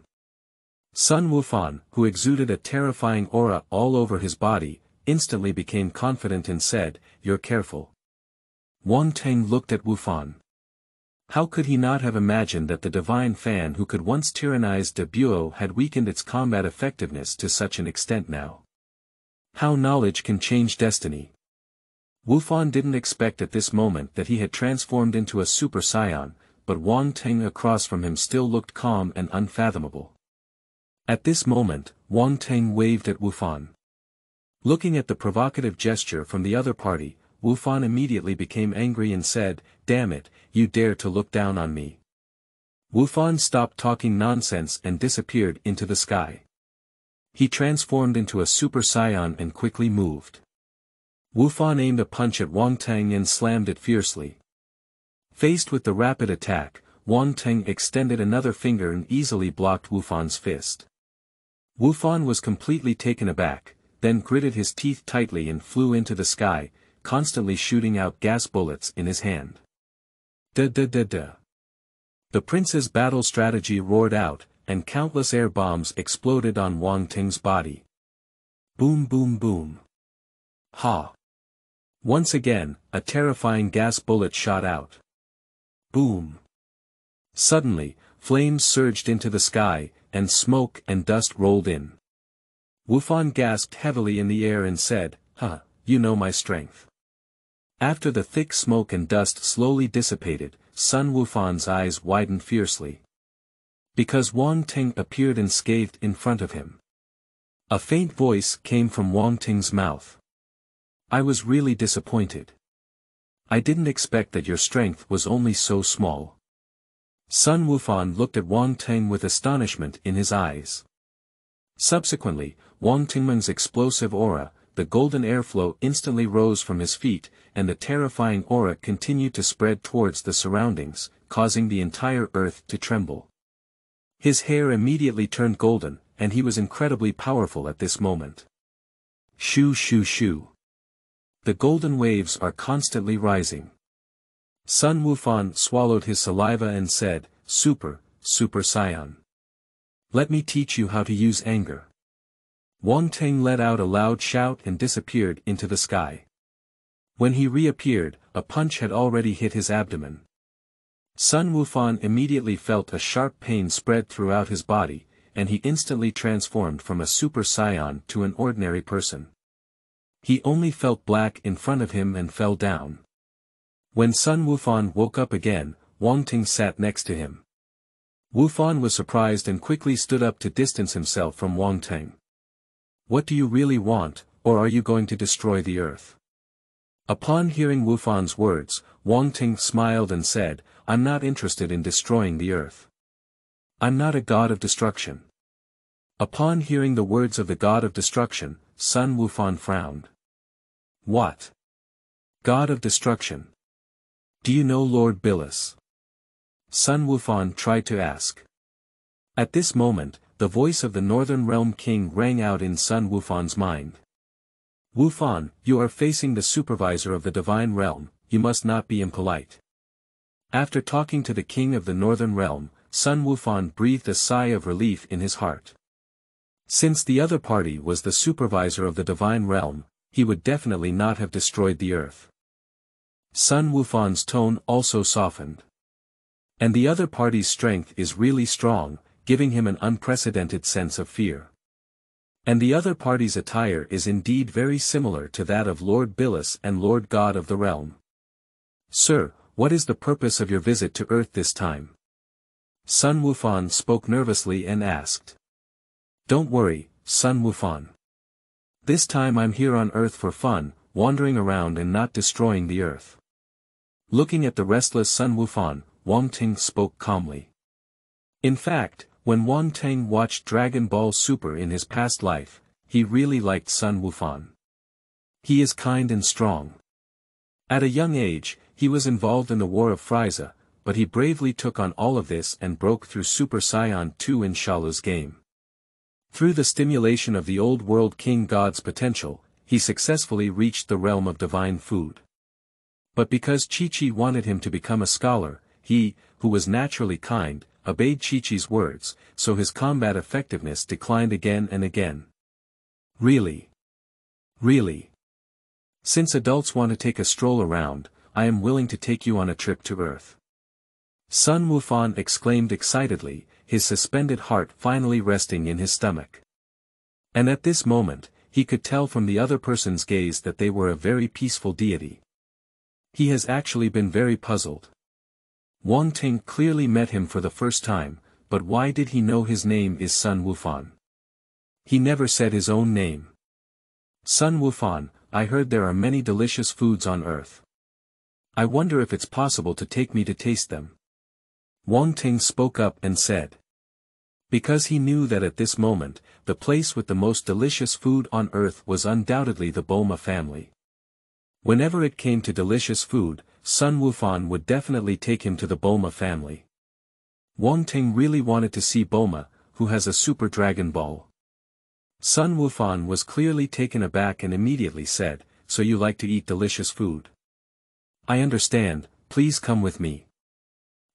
Speaker 1: Sun Wufan, who exuded a terrifying aura all over his body, instantly became confident and said, "You're careful." Wang Teng looked at Wufan. How could he not have imagined that the divine fan who could once tyrannize de Buo had weakened its combat effectiveness to such an extent now? How knowledge can change destiny. Wufan didn't expect at this moment that he had transformed into a Super Saiyan, but Wang Teng across from him still looked calm and unfathomable. At this moment, Wang Teng waved at Wufan. Looking at the provocative gesture from the other party, Wufan immediately became angry and said, "Damn it, you dare to look down on me." Wufan stopped talking nonsense and disappeared into the sky. He transformed into a Super Saiyan and quickly moved. Wufan aimed a punch at Wang Teng and slammed it fiercely. Faced with the rapid attack, Wang Teng extended another finger and easily blocked Wufan's fist. Wufan was completely taken aback, then gritted his teeth tightly and flew into the sky, constantly shooting out gas bullets in his hand. Da-da-da-da. The prince's battle strategy roared out, and countless air bombs exploded on Wang Teng's body. Boom boom boom. Ha! Once again, a terrifying gas bullet shot out. Boom. Suddenly, flames surged into the sky, and smoke and dust rolled in. Wufan gasped heavily in the air and said, "Huh, you know my strength." After the thick smoke and dust slowly dissipated, Sun Wufan's eyes widened fiercely. Because Wang Teng appeared unscathed in front of him. A faint voice came from Wang Teng's mouth. "I was really disappointed. I didn't expect that your strength was only so small." Sun Wufan looked at Wang Teng with astonishment in his eyes. Subsequently, Wang Teng's explosive aura, the golden airflow instantly rose from his feet, and the terrifying aura continued to spread towards the surroundings, causing the entire earth to tremble. His hair immediately turned golden, and he was incredibly powerful at this moment. Shoo shoo shoo. The golden waves are constantly rising. Sun Wufan swallowed his saliva and said, Super Saiyan. Let me teach you how to use anger." Wang Teng let out a loud shout and disappeared into the sky. When he reappeared, a punch had already hit his abdomen. Sun Wufan immediately felt a sharp pain spread throughout his body, and he instantly transformed from a Super Saiyan to an ordinary person. He only felt black in front of him and fell down. When Sun Wufan woke up again, Wang Teng sat next to him. Wufan was surprised and quickly stood up to distance himself from Wang Teng. "What do you really want, or are you going to destroy the earth?" Upon hearing Wufan's words, Wang Teng smiled and said, "I'm not interested in destroying the earth. I'm not a god of destruction." Upon hearing the words of the god of destruction, Sun Wufan frowned. "What? God of destruction? Do you know Lord Billus?" Sun Wufan tried to ask. At this moment, the voice of the Northern Realm King rang out in Sun Wufan's mind. "Wufan, you are facing the supervisor of the Divine Realm, you must not be impolite." After talking to the King of the Northern Realm, Sun Wufan breathed a sigh of relief in his heart. Since the other party was the supervisor of the Divine Realm, he would definitely not have destroyed the earth. Sun Wufan's tone also softened. And the other party's strength is really strong, giving him an unprecedented sense of fear. And the other party's attire is indeed very similar to that of Lord Billus and Lord God of the Realm. "Sir, what is the purpose of your visit to Earth this time?" Sun Wufan spoke nervously and asked. "Don't worry, Sun Wufan. This time I'm here on Earth for fun, wandering around and not destroying the Earth. Looking at the restless Sun Wukong, Wang Teng spoke calmly. In fact, when Wang Teng watched Dragon Ball Super in his past life, he really liked Sun Wukong. He is kind and strong. At a young age, he was involved in the War of Friza, but he bravely took on all of this and broke through Super Saiyan 2 in Shalu's game. Through the stimulation of the old world king god's potential, he successfully reached the realm of divine food. But because Chi-Chi wanted him to become a scholar, he, who was naturally kind, obeyed Chi-Chi's words, so his combat effectiveness declined again and again. Really? Really? Since adults want to take a stroll around, I am willing to take you on a trip to Earth. Sun Wukong exclaimed excitedly, his suspended heart finally resting in his stomach. And at this moment, he could tell from the other person's gaze that they were a very peaceful deity. He has actually been very puzzled. Wang Teng clearly met him for the first time, but why did he know his name is Sun Wukong? He never said his own name. Sun Wukong, I heard there are many delicious foods on Earth. I wonder if it's possible to take me to taste them. Wang Teng spoke up and said. Because he knew that at this moment, the place with the most delicious food on Earth was undoubtedly the Burma family. Whenever it came to delicious food, Sun Wukong would definitely take him to the Burma family. Wang Teng really wanted to see Burma, who has a Super Dragon Ball. Sun Wukong was clearly taken aback and immediately said, "So you like to eat delicious food? I understand, please come with me."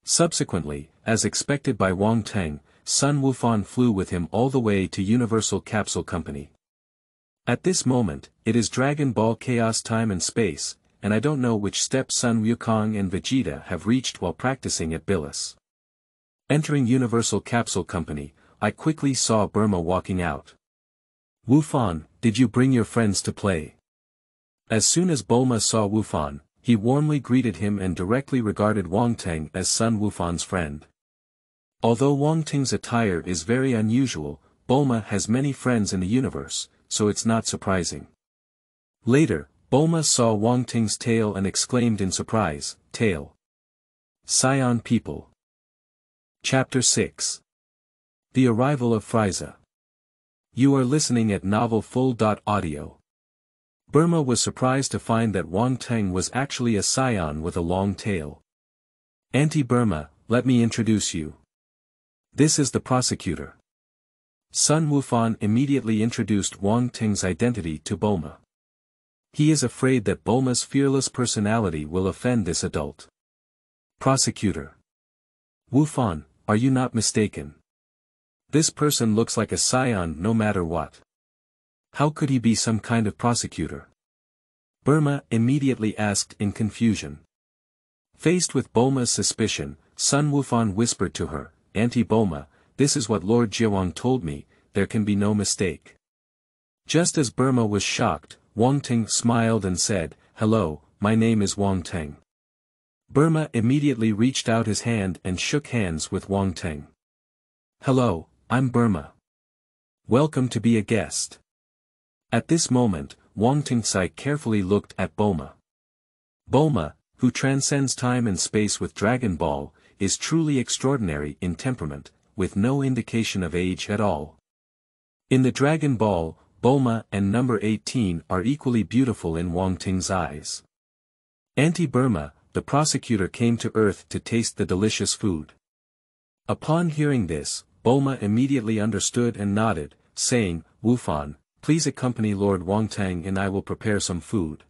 Speaker 1: Subsequently, as expected by Wang Teng, Sun Wukong flew with him all the way to Universal Capsule Company. At this moment, it is Dragon Ball Chaos time and space, and I don't know which step Sun Wukong and Vegeta have reached while practicing at Billus. Entering Universal Capsule Company, I quickly saw Burma walking out. "Wukong, did you bring your friends to play?" As soon as Bulma saw Wukong, he warmly greeted him and directly regarded Wang Teng as Sun Wukong's friend. Although Wang Teng's attire is very unusual, Bulma has many friends in the universe, so it's not surprising. Later, Bulma saw Wang Teng's tail and exclaimed in surprise, "Tail! Saiyan people!" Chapter 6. The Arrival of Friza. You are listening at novelfull.audio. Burma was surprised to find that Wang Teng was actually a Saiyan with a long tail. Auntie Burma, let me introduce you. This is the prosecutor. Sun Wukong immediately introduced Wang Teng's identity to Bulma. He is afraid that Bulma's fearless personality will offend this adult. Prosecutor. Wukong, are you not mistaken? This person looks like a Saiyan no matter what. How could he be some kind of prosecutor? Burma immediately asked in confusion. Faced with Bulma's suspicion, Sun Wukong whispered to her, "Auntie Bulma, this is what Lord Jiawang told me, there can be no mistake." Just as Burma was shocked, Wang Teng smiled and said, "Hello, my name is Wang Teng." Burma immediately reached out his hand and shook hands with Wang Teng. "Hello, I'm Burma. Welcome to be a guest." At this moment, Wang Teng carefully looked at Bulma. Bulma, who transcends time and space with Dragon Ball, is truly extraordinary in temperament, with no indication of age at all. In the Dragon Ball, Bulma and number 18 are equally beautiful in Wang Teng's eyes. Auntie Burma, the prosecutor came to Earth to taste the delicious food. Upon hearing this, Bulma immediately understood and nodded, saying, "Wukong, please accompany Lord Wang Teng and I will prepare some food."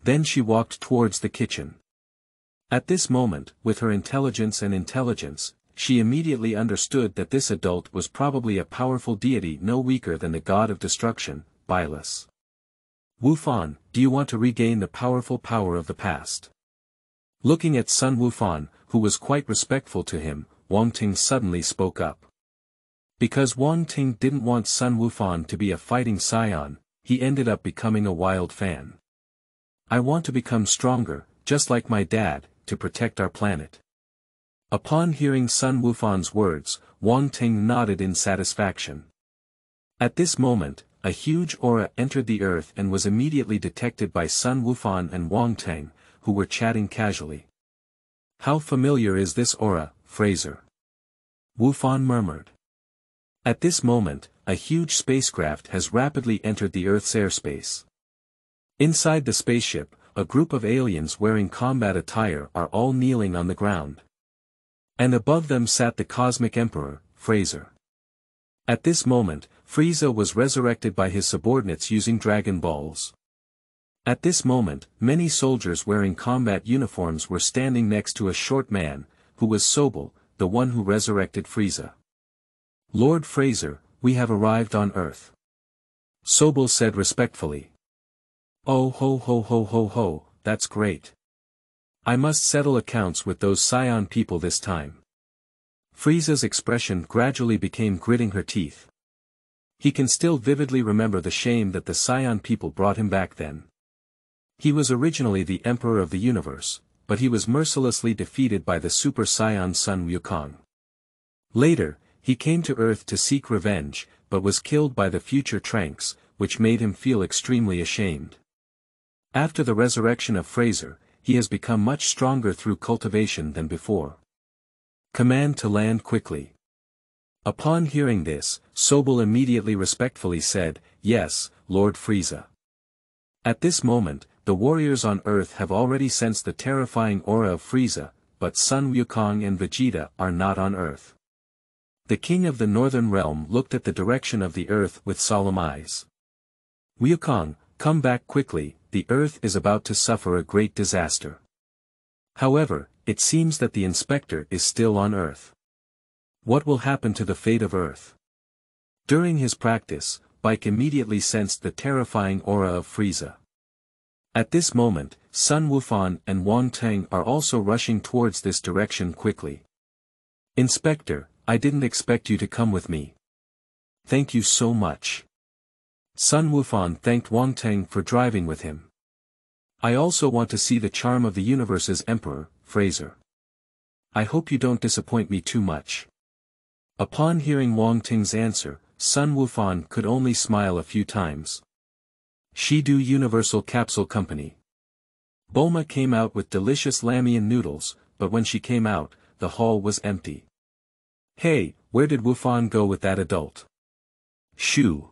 Speaker 1: Then she walked towards the kitchen. At this moment, with her intelligence, she immediately understood that this adult was probably a powerful deity no weaker than the god of destruction, Billus. "Wukong, do you want to regain the powerful power of the past?" Looking at Sun Wukong, who was quite respectful to him, Wang Teng suddenly spoke up. Because Wang Teng didn't want Sun Wukong to be a fighting Saiyan, he ended up becoming a wild fan. "I want to become stronger, just like my dad, to protect our planet." Upon hearing Sun Wukong's words, Wang Teng nodded in satisfaction. At this moment, a huge aura entered the earth and was immediately detected by Sun Wukong and Wang Teng, who were chatting casually. "How familiar is this aura, Fraser?" Wukong murmured. At this moment, a huge spacecraft has rapidly entered the Earth's airspace. Inside the spaceship, a group of aliens wearing combat attire are all kneeling on the ground. And above them sat the Cosmic Emperor, Fraser. At this moment, Friza was resurrected by his subordinates using Dragon Balls. At this moment, many soldiers wearing combat uniforms were standing next to a short man, who was Sobel, the one who resurrected Friza. "Lord Fraser, we have arrived on Earth," Sobel said respectfully. "Oh ho ho ho ho ho, that's great. I must settle accounts with those Saiyan people this time." Friza's expression gradually became gritting her teeth. He can still vividly remember the shame that the Saiyan people brought him back then. He was originally the Emperor of the Universe, but he was mercilessly defeated by the Super Saiyan Sun Wukong. Later, he came to Earth to seek revenge, but was killed by the future Trunks, which made him feel extremely ashamed. After the resurrection of Fraser, he has become much stronger through cultivation than before. "Command to land quickly." Upon hearing this, Sobel immediately respectfully said, "Yes, Lord Frieza." At this moment, the warriors on Earth have already sensed the terrifying aura of Frieza, but Sun Wukong and Vegeta are not on Earth. The king of the Northern Realm looked at the direction of the Earth with solemn eyes. "Wukong, come back quickly, the Earth is about to suffer a great disaster." However, it seems that the inspector is still on Earth. What will happen to the fate of Earth? During his practice, Bike immediately sensed the terrifying aura of Frieza. At this moment, Sun Wukong and Wang Teng are also rushing towards this direction quickly. "Inspector, I didn't expect you to come with me. Thank you so much." Sun Wukong thanked Wang Teng for driving with him. "I also want to see the charm of the universe's emperor, Fraser. I hope you don't disappoint me too much." Upon hearing Wang Teng's answer, Sun Wukong could only smile a few times. Shidu Universal Capsule Company. Bulma came out with delicious Lamian noodles, but when she came out, the hall was empty. "Hey, where did Wufan go with that adult?" "Shoo."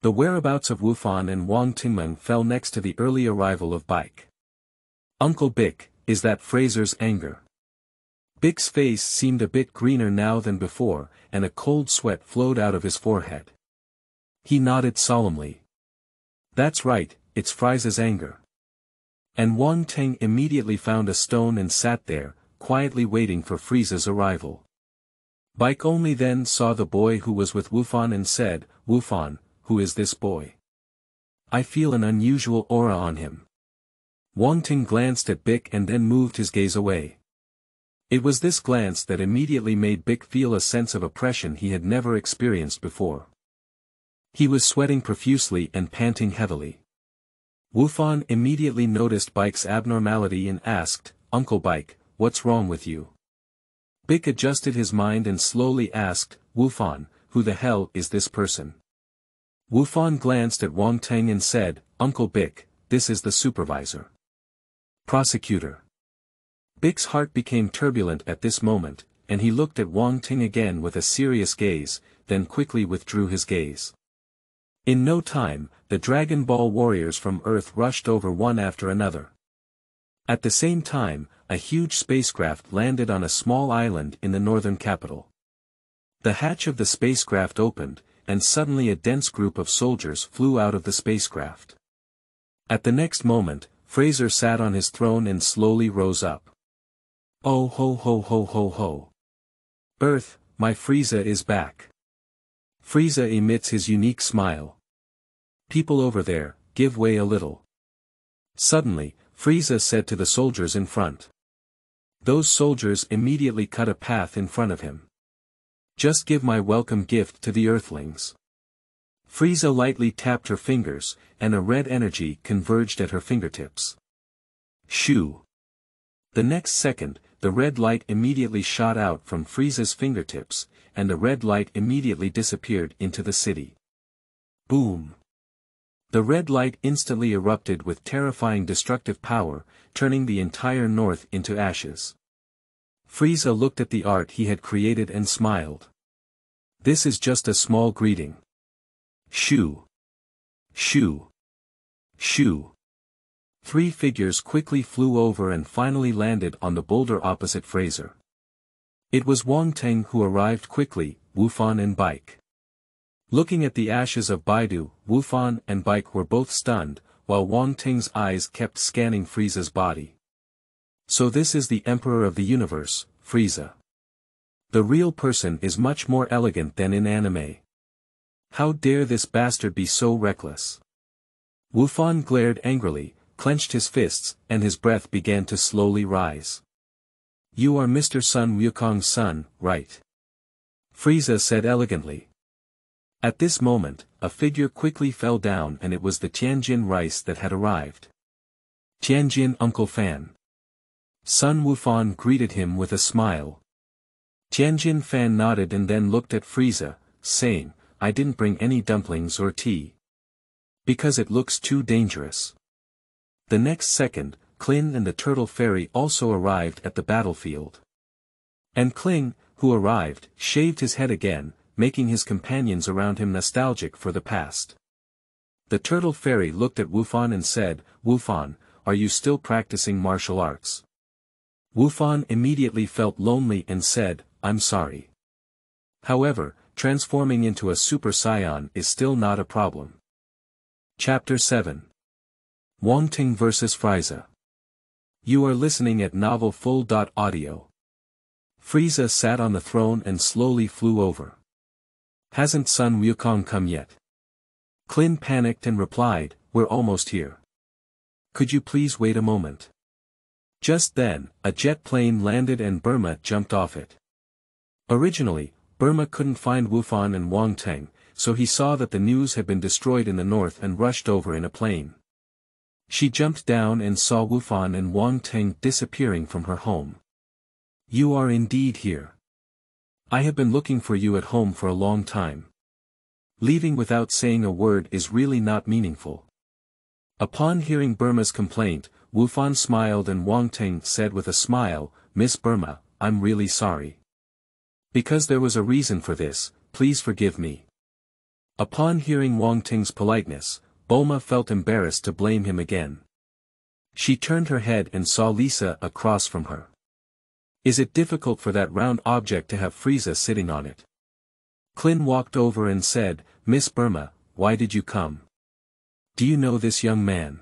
Speaker 1: The whereabouts of Wufan and Wang Tingmeng fell next to the early arrival of Bike. "Uncle Bick, is that Fraser's anger?" Bick's face seemed a bit greener now than before, and a cold sweat flowed out of his forehead. He nodded solemnly. "That's right, it's Friza's anger." And Wang Teng immediately found a stone and sat there, quietly waiting for Friza's arrival. Bike only then saw the boy who was with Wufan and said, "Wufan, who is this boy? I feel an unusual aura on him." Wang Teng glanced at Bick and then moved his gaze away. It was this glance that immediately made Bick feel a sense of oppression he had never experienced before. He was sweating profusely and panting heavily. Wufan immediately noticed Bike's abnormality and asked, "Uncle Bike, what's wrong with you?" Bick adjusted his mind and slowly asked, "Wufan, who the hell is this person?" Wufan glanced at Wang Teng and said, "Uncle Bick, this is the supervisor. Prosecutor." Bick's heart became turbulent at this moment, and he looked at Wang Teng again with a serious gaze, then quickly withdrew his gaze. In no time, the Dragon Ball warriors from Earth rushed over one after another. At the same time, a huge spacecraft landed on a small island in the northern capital. The hatch of the spacecraft opened, and suddenly a dense group of soldiers flew out of the spacecraft. At the next moment, Fraser sat on his throne and slowly rose up. "Oh ho ho ho ho ho. Earth, my Frieza is back." Frieza emits his unique smile. "People over there, give way a little." Suddenly, Frieza said to the soldiers in front. Those soldiers immediately cut a path in front of him. "Just give my welcome gift to the Earthlings." Frieza lightly tapped her fingers, and a red energy converged at her fingertips. Shoo! The next second, the red light immediately shot out from Frieza's fingertips, and the red light immediately disappeared into the city. Boom! The red light instantly erupted with terrifying destructive power, turning the entire north into ashes. Frieza looked at the art he had created and smiled. This is just a small greeting. Shoo! Shoo! Shoo! 3 figures quickly flew over and finally landed on the boulder opposite Frieza. It was Wang Teng who arrived quickly, Wufan and Bike. Looking at the ashes of Baidu, Wufan and Bike were both stunned, while Wang Teng's eyes kept scanning Frieza's body. So this is the Emperor of the Universe, Frieza. The real person is much more elegant than in anime. How dare this bastard be so reckless? Wufan glared angrily, clenched his fists, and his breath began to slowly rise. You are Mr. Sun Wukong's son, right? Frieza said elegantly. At this moment, a figure quickly fell down and it was the Tianjin rice that had arrived. Tianjin Uncle Fan. Sun Wufan greeted him with a smile. Tianjin Fan nodded and then looked at Frieza, saying, I didn't bring any dumplings or tea. Because it looks too dangerous. The next second, Klin and the Turtle Fairy also arrived at the battlefield. And Kling, who arrived, shaved his head again, making his companions around him nostalgic for the past. The Turtle Fairy looked at Wufan and said, Wufan, are you still practicing martial arts? Wufan immediately felt lonely and said, I'm sorry. However, transforming into a Super Saiyan is still not a problem. Chapter 7. Wang Teng vs. Frieza. You are listening at Novel Full.audio. Frieza sat on the throne and slowly flew over. Hasn't Sun Wukong come yet? Klin panicked and replied, we're almost here. Could you please wait a moment? Just then, a jet plane landed and Burma jumped off it. Originally, Burma couldn't find Wufan and Wang Teng, so he saw that the news had been destroyed in the north and rushed over in a plane. She jumped down and saw Wufan and Wang Teng disappearing from her home. You are indeed here. I have been looking for you at home for a long time. Leaving without saying a word is really not meaningful. Upon hearing Burma's complaint, Wufan smiled and Wang Teng said with a smile, Miss Burma, I'm really sorry. Because there was a reason for this, please forgive me. Upon hearing Wang Teng's politeness, Bulma felt embarrassed to blame him again. She turned her head and saw Lisa across from her. Is it difficult for that round object to have Frieza sitting on it? Klin walked over and said, Miss Burma, why did you come? Do you know this young man?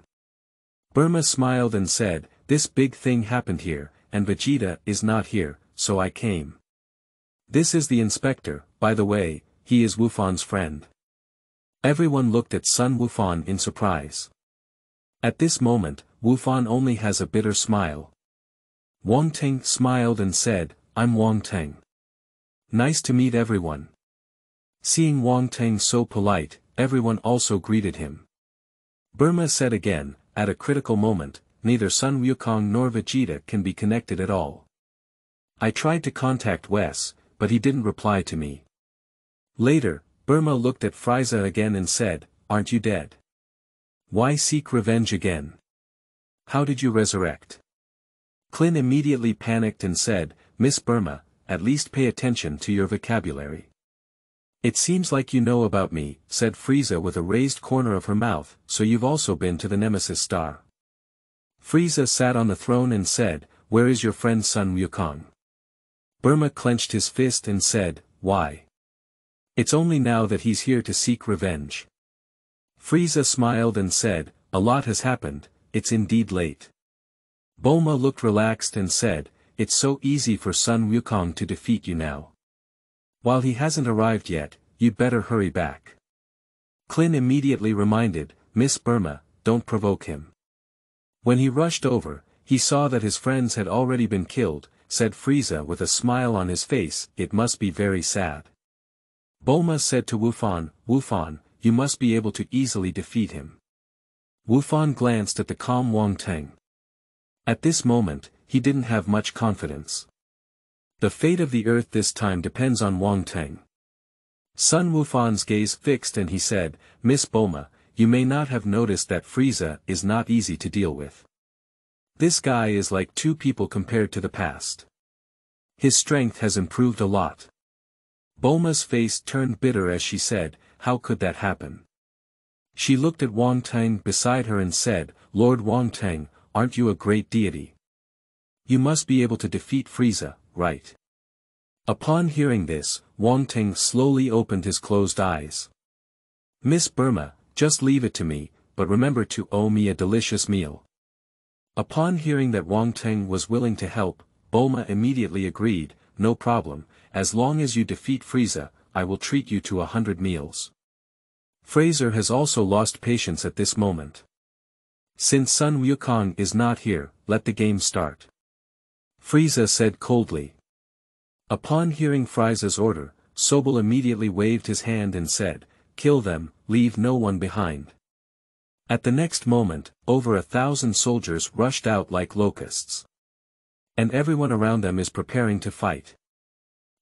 Speaker 1: Burma smiled and said, this big thing happened here, and Vegeta is not here, so I came. This is the inspector, by the way, he is Wufan's friend. Everyone looked at Sun Wufan in surprise. At this moment, Wufan only has a bitter smile. Wang Teng smiled and said, I'm Wang Teng. Nice to meet everyone. Seeing Wang Teng so polite, everyone also greeted him. Burma said again, at a critical moment, neither Sun Wukong nor Vegeta can be connected at all. I tried to contact Wes, but he didn't reply to me. Later, Burma looked at Frieza again and said, aren't you dead? Why seek revenge again? How did you resurrect? Klin immediately panicked and said, Miss Burma, at least pay attention to your vocabulary. It seems like you know about me, said Frieza with a raised corner of her mouth, so you've also been to the Nemesis Star. Frieza sat on the throne and said, where is your friend Sun Wukong? Burma clenched his fist and said, why? It's only now that he's here to seek revenge. Frieza smiled and said, a lot has happened, it's indeed late. Bulma looked relaxed and said, it's so easy for Sun Wukong to defeat you now. While he hasn't arrived yet, you'd better hurry back. Klin immediately reminded, Miss Burma, don't provoke him. When he rushed over, he saw that his friends had already been killed, said Frieza with a smile on his face, it must be very sad. Bulma said to Wufan, Wufan, you must be able to easily defeat him. Wufan glanced at the calm Wang Teng. At this moment, he didn't have much confidence. The fate of the earth this time depends on Wang Teng. Sun Wufan's gaze fixed and he said, Miss Bulma, you may not have noticed that Frieza is not easy to deal with. This guy is like two people compared to the past. His strength has improved a lot. Bulma's face turned bitter as she said, how could that happen? She looked at Wang Teng beside her and said, Lord Wang Teng, aren't you a great deity? You must be able to defeat Frieza, right? Upon hearing this, Wang Teng slowly opened his closed eyes. Miss Burma, just leave it to me, but remember to owe me a delicious meal. Upon hearing that Wang Teng was willing to help, Bulma immediately agreed, no problem, as long as you defeat Frieza, I will treat you to 100 meals. Fraser has also lost patience at this moment. Since Sun Wukong is not here, let the game start. Frieza said coldly. Upon hearing Friza's order, Sobel immediately waved his hand and said, kill them, leave no one behind. At the next moment, over 1,000 soldiers rushed out like locusts. And everyone around them is preparing to fight.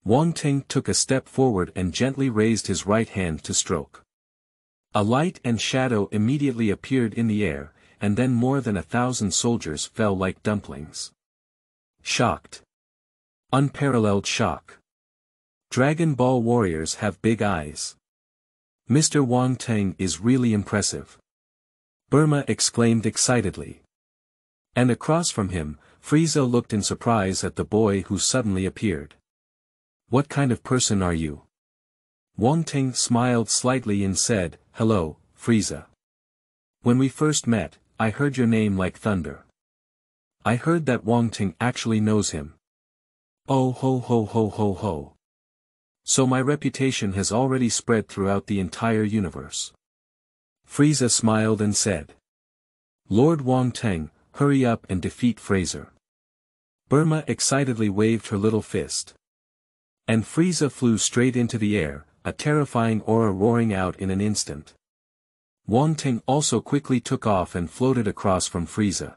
Speaker 1: Wang Teng took a step forward and gently raised his right hand to stroke. A light and shadow immediately appeared in the air, and then more than 1,000 soldiers fell like dumplings. Shocked. Unparalleled shock. Dragon Ball warriors have big eyes. Mr. Wang Teng is really impressive. Burma exclaimed excitedly. And across from him, Frieza looked in surprise at the boy who suddenly appeared. What kind of person are you? Wang Teng smiled slightly and said, hello, Frieza. When we first met, I heard your name like thunder. I heard that Wang Teng actually knows him. Oh ho ho ho ho ho. So my reputation has already spread throughout the entire universe. Frieza smiled and said. Lord Wang Teng, hurry up and defeat Fraser. Burma excitedly waved her little fist. And Frieza flew straight into the air, a terrifying aura roaring out in an instant. Wang Teng also quickly took off and floated across from Frieza.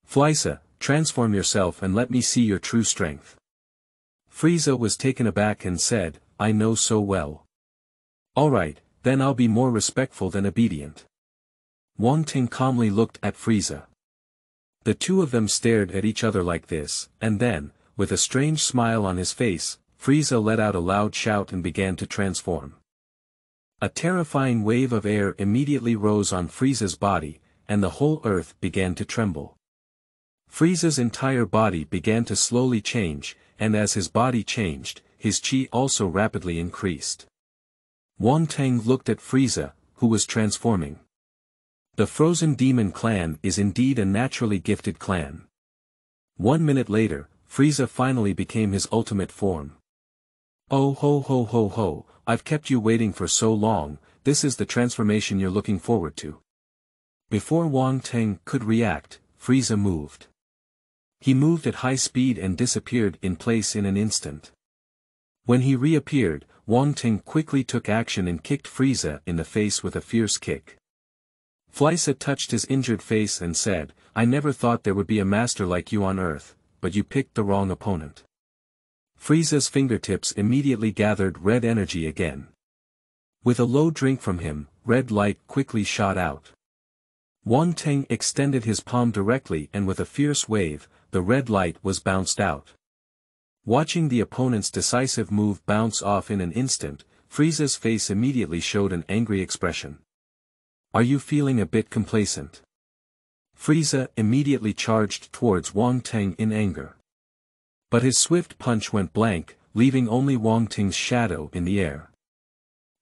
Speaker 1: Frieza, transform yourself and let me see your true strength. Frieza was taken aback and said, I know so well. Alright, then I'll be more respectful than obedient. Wang Teng calmly looked at Frieza. The two of them stared at each other like this, and then, with a strange smile on his face, Frieza let out a loud shout and began to transform. A terrifying wave of air immediately rose on Frieza's body, and the whole earth began to tremble. Frieza's entire body began to slowly change, and as his body changed, his chi also rapidly increased. Wang Teng looked at Frieza, who was transforming. The Frozen Demon clan is indeed a naturally gifted clan. 1 minute later, Frieza finally became his ultimate form. Oh ho ho ho ho, I've kept you waiting for so long, this is the transformation you're looking forward to. Before Wang Teng could react, Frieza moved. He moved at high speed and disappeared in place in an instant. When he reappeared, Wang Teng quickly took action and kicked Frieza in the face with a fierce kick. Frieza touched his injured face and said, I never thought there would be a master like you on Earth, but you picked the wrong opponent. Frieza's fingertips immediately gathered red energy again. With a low drink from him, red light quickly shot out. Wang Teng extended his palm directly and with a fierce wave, the red light was bounced out. Watching the opponent's decisive move bounce off in an instant, Frieza's face immediately showed an angry expression. Are you feeling a bit complacent? Frieza immediately charged towards Wang Teng in anger. But his swift punch went blank, leaving only Wang Teng's shadow in the air.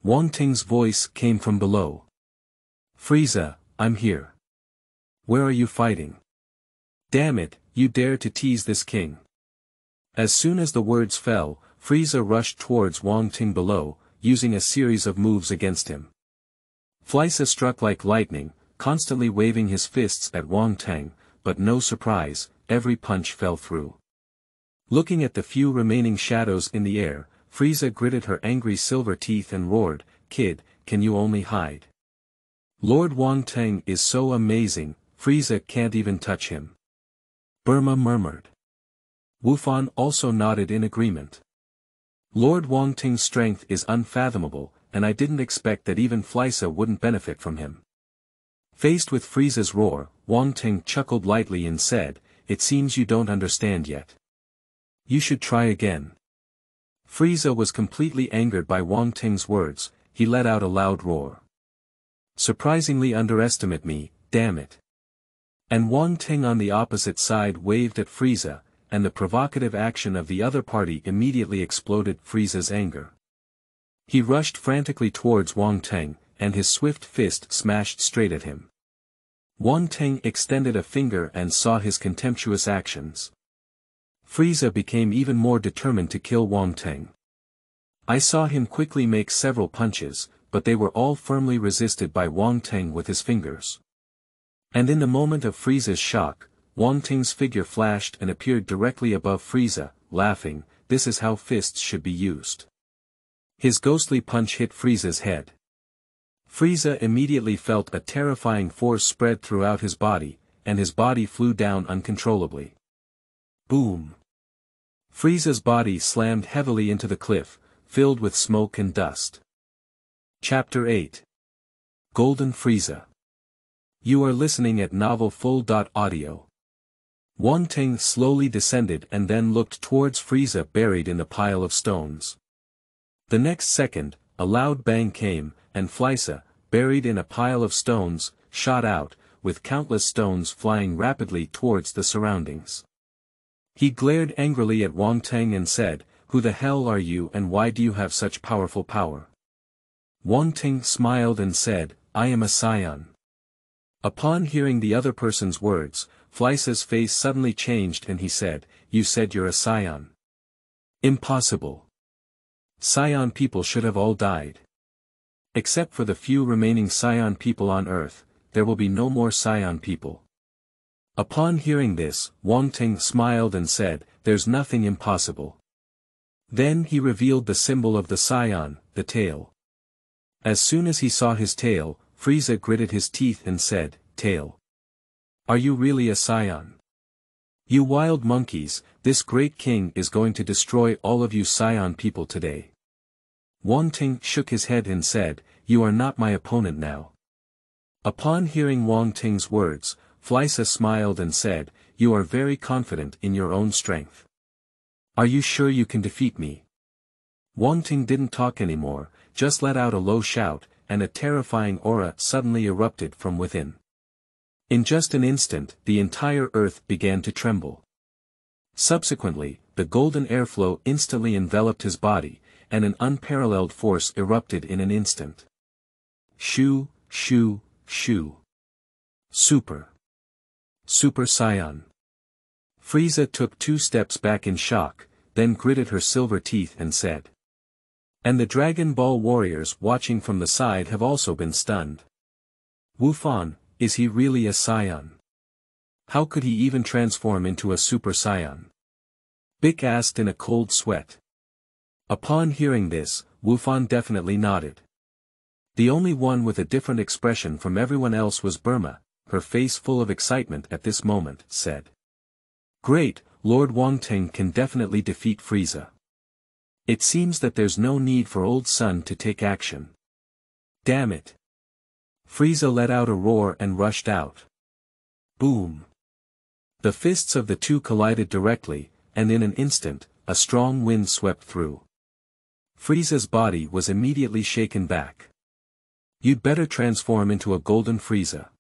Speaker 1: Wang Teng's voice came from below. Frieza, I'm here. Where are you fighting? Damn it, you dare to tease this king. As soon as the words fell, Frieza rushed towards Wang Teng below, using a series of moves against him. Frieza struck like lightning, constantly waving his fists at Wang Teng, but no surprise, every punch fell through. Looking at the few remaining shadows in the air, Frieza gritted her angry silver teeth and roared, Kid, can you only hide? Lord Wang Teng is so amazing, Frieza can't even touch him. Burma murmured. Wufan also nodded in agreement. Lord Wang Teng's strength is unfathomable, and I didn't expect that even Frisa wouldn't benefit from him. Faced with Friza's roar, Wang Teng chuckled lightly and said, "It seems you don't understand yet. You should try again." Friza was completely angered by Wang Teng's words. He let out a loud roar. "Surprisingly underestimate me, damn it." And Wang Teng on the opposite side waved at Friza, and the provocative action of the other party immediately exploded Friza's anger. He rushed frantically towards Wang Teng, and his swift fist smashed straight at him. Wang Teng extended a finger and saw his contemptuous actions. Friza became even more determined to kill Wang Teng. I saw him quickly make several punches, but they were all firmly resisted by Wang Teng with his fingers. And in the moment of Friza's shock, Wang Teng's figure flashed and appeared directly above Friza, laughing, "This is how fists should be used." His ghostly punch hit Friza's head. Friza immediately felt a terrifying force spread throughout his body, and his body flew down uncontrollably. Boom! Friza's body slammed heavily into the cliff, filled with smoke and dust. Chapter 8. Golden Friza. You are listening at novelfull.audio. Wang Teng slowly descended and then looked towards Friza buried in a pile of stones. The next second, a loud bang came, and Frisa, buried in a pile of stones, shot out, with countless stones flying rapidly towards the surroundings. He glared angrily at Wang Teng and said, "Who the hell are you and why do you have such powerful power?" Wang Teng smiled and said, "I am a Saiyan." Upon hearing the other person's words, Frisa's face suddenly changed and he said, "You said you're a Saiyan." Impossible. Saiyan people should have all died. Except for the few remaining Saiyan people on Earth, there will be no more Saiyan people. Upon hearing this, Wang Teng smiled and said, "There's nothing impossible." Then he revealed the symbol of the Saiyan, the tail. As soon as he saw his tail, Friza gritted his teeth and said, "Tail. Are you really a Saiyan? You wild monkeys, this great king is going to destroy all of you Saiyan people today." Wang Teng shook his head and said, "You are not my opponent now." Upon hearing Wang Teng's words, Frisa smiled and said, "You are very confident in your own strength. Are you sure you can defeat me?" Wang Teng didn't talk anymore, just let out a low shout, and a terrifying aura suddenly erupted from within. In just an instant, the entire earth began to tremble. Subsequently, the golden airflow instantly enveloped his body, and an unparalleled force erupted in an instant. Shoo, shoo, shoo. Super Saiyan. Friza took 2 steps back in shock, then gritted her silver teeth and said. And the Dragon Ball warriors watching from the side have also been stunned. Wufan, is he really a Saiyan? How could he even transform into a Super Saiyan? Bick asked in a cold sweat. Upon hearing this, Wufan definitely nodded. The only one with a different expression from everyone else was Burma, her face full of excitement at this moment, said. "Great, Lord Wang Teng can definitely defeat Friza. It seems that there's no need for old Sun to take action. Damn it." Friza let out a roar and rushed out. Boom. The fists of the two collided directly, and in an instant, a strong wind swept through. Friza's body was immediately shaken back. "You'd better transform into a golden Friza."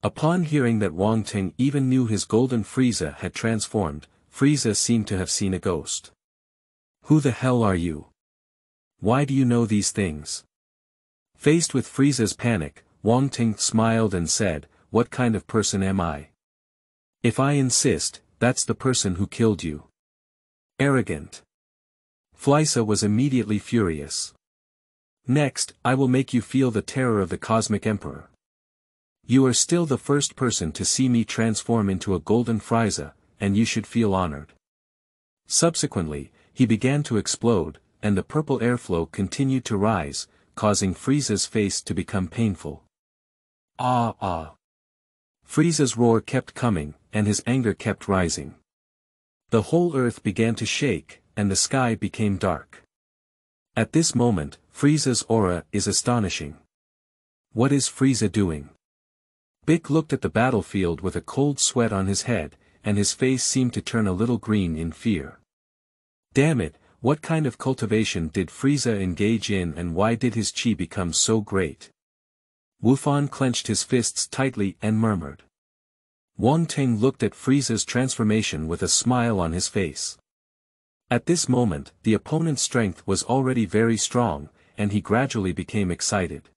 Speaker 1: Upon hearing that Wang Teng even knew his golden Friza had transformed, Friza seemed to have seen a ghost. "Who the hell are you? Why do you know these things?" Faced with Friza's panic, Wang Teng smiled and said, "What kind of person am I? If I insist, that's the person who killed you. Arrogant." Frisa was immediately furious. "Next, I will make you feel the terror of the Cosmic Emperor. You are still the first person to see me transform into a golden Friza, and you should feel honored." Subsequently, he began to explode, and the purple airflow continued to rise, causing Friza's face to become painful. Ah ah. Friza's roar kept coming, and his anger kept rising. The whole earth began to shake, and the sky became dark. At this moment, Friza's aura is astonishing. What is Friza doing? Bick looked at the battlefield with a cold sweat on his head, and his face seemed to turn a little green in fear. Damn it, what kind of cultivation did Friza engage in and why did his chi become so great? Wufan clenched his fists tightly and murmured. Wang Teng looked at Friza's transformation with a smile on his face. At this moment, the opponent's strength was already very strong, and he gradually became excited.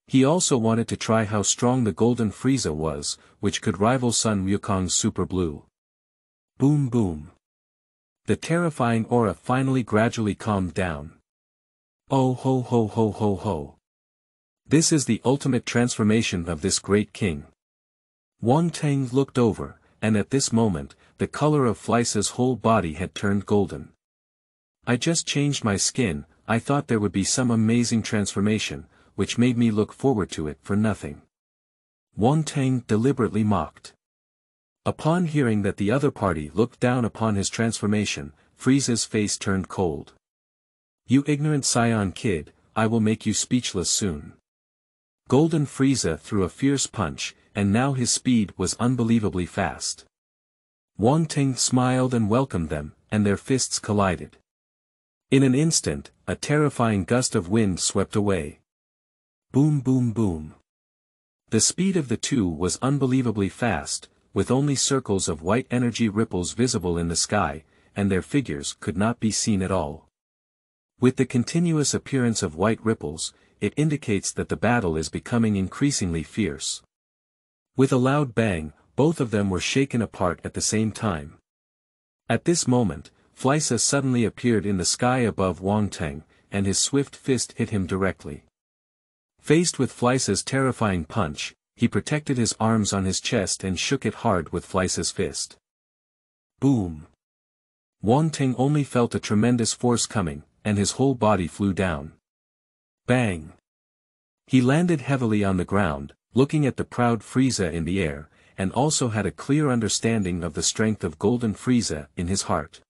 Speaker 1: He also wanted to try how strong the golden Friza was, which could rival Sun Wukong's super blue. Boom boom. The terrifying aura finally gradually calmed down. Oh ho ho ho ho ho. This is the ultimate transformation of this great king. Wang Teng looked over, and at this moment, the color of Friza's whole body had turned golden. I just changed my skin, I thought there would be some amazing transformation, which made me look forward to it for nothing. Wang Teng deliberately mocked. Upon hearing that the other party looked down upon his transformation, Friza's face turned cold. You ignorant Saiyan kid, I will make you speechless soon. Golden Friza threw a fierce punch, and now his speed was unbelievably fast. Wang Teng smiled and welcomed them, and their fists collided. In an instant, a terrifying gust of wind swept away. Boom boom boom. The speed of the two was unbelievably fast, with only circles of white energy ripples visible in the sky, and their figures could not be seen at all. With the continuous appearance of white ripples, it indicates that the battle is becoming increasingly fierce. With a loud bang, both of them were shaken apart at the same time. At this moment, Friza suddenly appeared in the sky above Wang Teng, and his swift fist hit him directly. Faced with Friza's terrifying punch, he protected his arms on his chest and shook it hard with Friza's fist. Boom! Wang Teng only felt a tremendous force coming, and his whole body flew down. Bang! He landed heavily on the ground, looking at the proud Friza in the air, and also had a clear understanding of the strength of Golden Friza in his heart.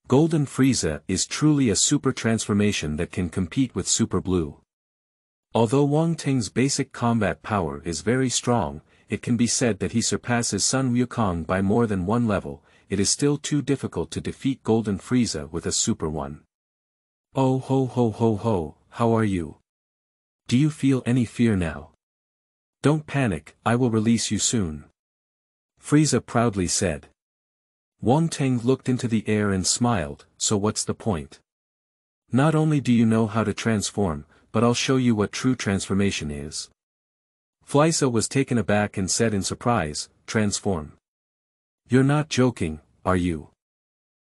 Speaker 1: Golden Friza is truly a super transformation that can compete with Super Blue. Although Wang Teng's basic combat power is very strong, it can be said that he surpasses Sun Wukong by more than one level. It is still too difficult to defeat Golden Friza with a super one. Oh ho ho ho ho, how are you? Do you feel any fear now? Don't panic, I will release you soon. Friza proudly said. Wang Teng looked into the air and smiled, so what's the point? Not only do you know how to transform, but I'll show you what true transformation is. Friza was taken aback and said in surprise, transform. You're not joking, are you?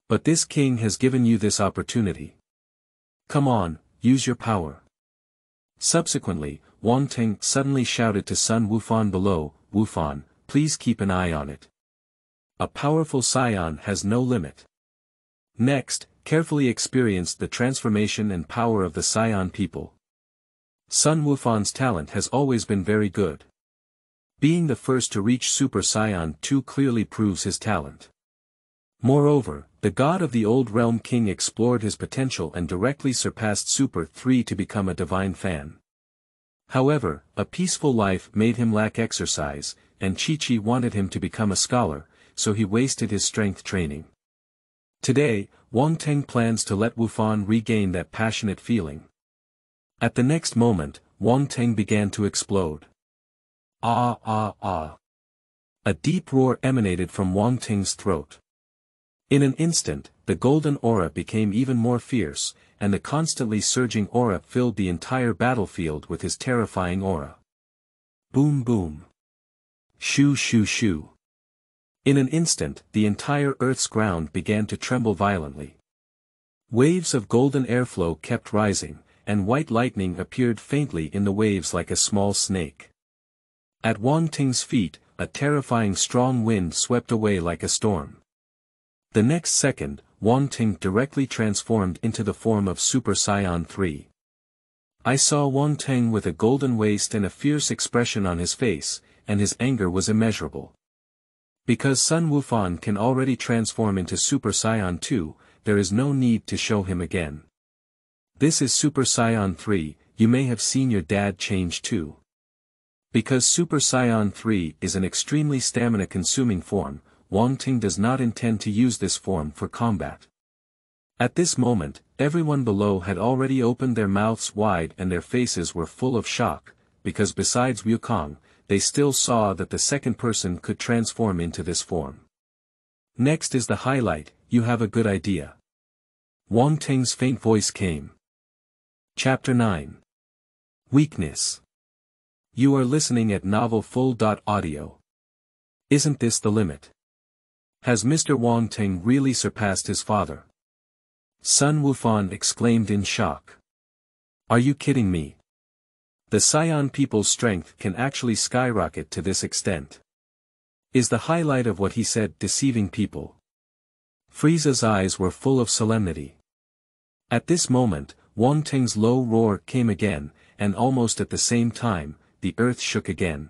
Speaker 1: But this king has given you this opportunity. Come on, use your power. Subsequently, Wang Teng suddenly shouted to Sun Wufan below, Wufan, please keep an eye on it. A powerful Saiyan has no limit. Next, carefully experience the transformation and power of the Saiyan people. Sun Wufan's talent has always been very good. Being the first to reach Super Saiyan 2 clearly proves his talent. Moreover, the god of the old realm king explored his potential and directly surpassed Super 3 to become a divine fan. However, a peaceful life made him lack exercise, and Chi-Chi wanted him to become a scholar, so he wasted his strength training. Today, Wang Teng plans to let Wufan regain that passionate feeling. At the next moment, Wang Teng began to explode. Ah ah ah. A deep roar emanated from Wang Teng's throat. In an instant, the golden aura became even more fierce, and the constantly surging aura filled the entire battlefield with his terrifying aura. Boom boom. Shoo shoo shoo. In an instant, the entire Earth's ground began to tremble violently. Waves of golden airflow kept rising, and white lightning appeared faintly in the waves like a small snake. At Wang Teng's feet, a terrifying strong wind swept away like a storm. The next second, Wang Teng directly transformed into the form of Super Saiyan 3. I saw Wang Teng with a golden waist and a fierce expression on his face, and his anger was immeasurable. Because Sun Wufan can already transform into Super Saiyan 2, there is no need to show him again. This is Super Saiyan 3, you may have seen your dad change too. Because Super Saiyan 3 is an extremely stamina-consuming form, Wang Teng does not intend to use this form for combat. At this moment, everyone below had already opened their mouths wide and their faces were full of shock, because besides Wukong, they still saw that the second person could transform into this form. Next is the highlight, you have a good idea. Wang Teng's faint voice came. Chapter 9. Weakness. You are listening at novelfull.audio. Isn't this the limit? Has Mr. Wang Teng really surpassed his father? Sun Wufan exclaimed in shock. Are you kidding me? The Saiyan people's strength can actually skyrocket to this extent. Is the highlight of what he said deceiving people? Friza's eyes were full of solemnity. At this moment, Wang Teng's low roar came again, and almost at the same time, the earth shook again.